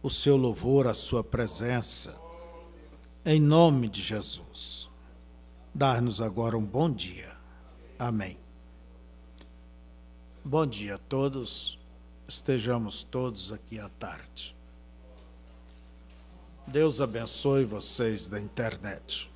o seu louvor, a sua presença. Em nome de Jesus. Dar-nos agora um bom dia. Amém. Bom dia a todos. Estejamos todos aqui à tarde. Deus abençoe vocês da internet.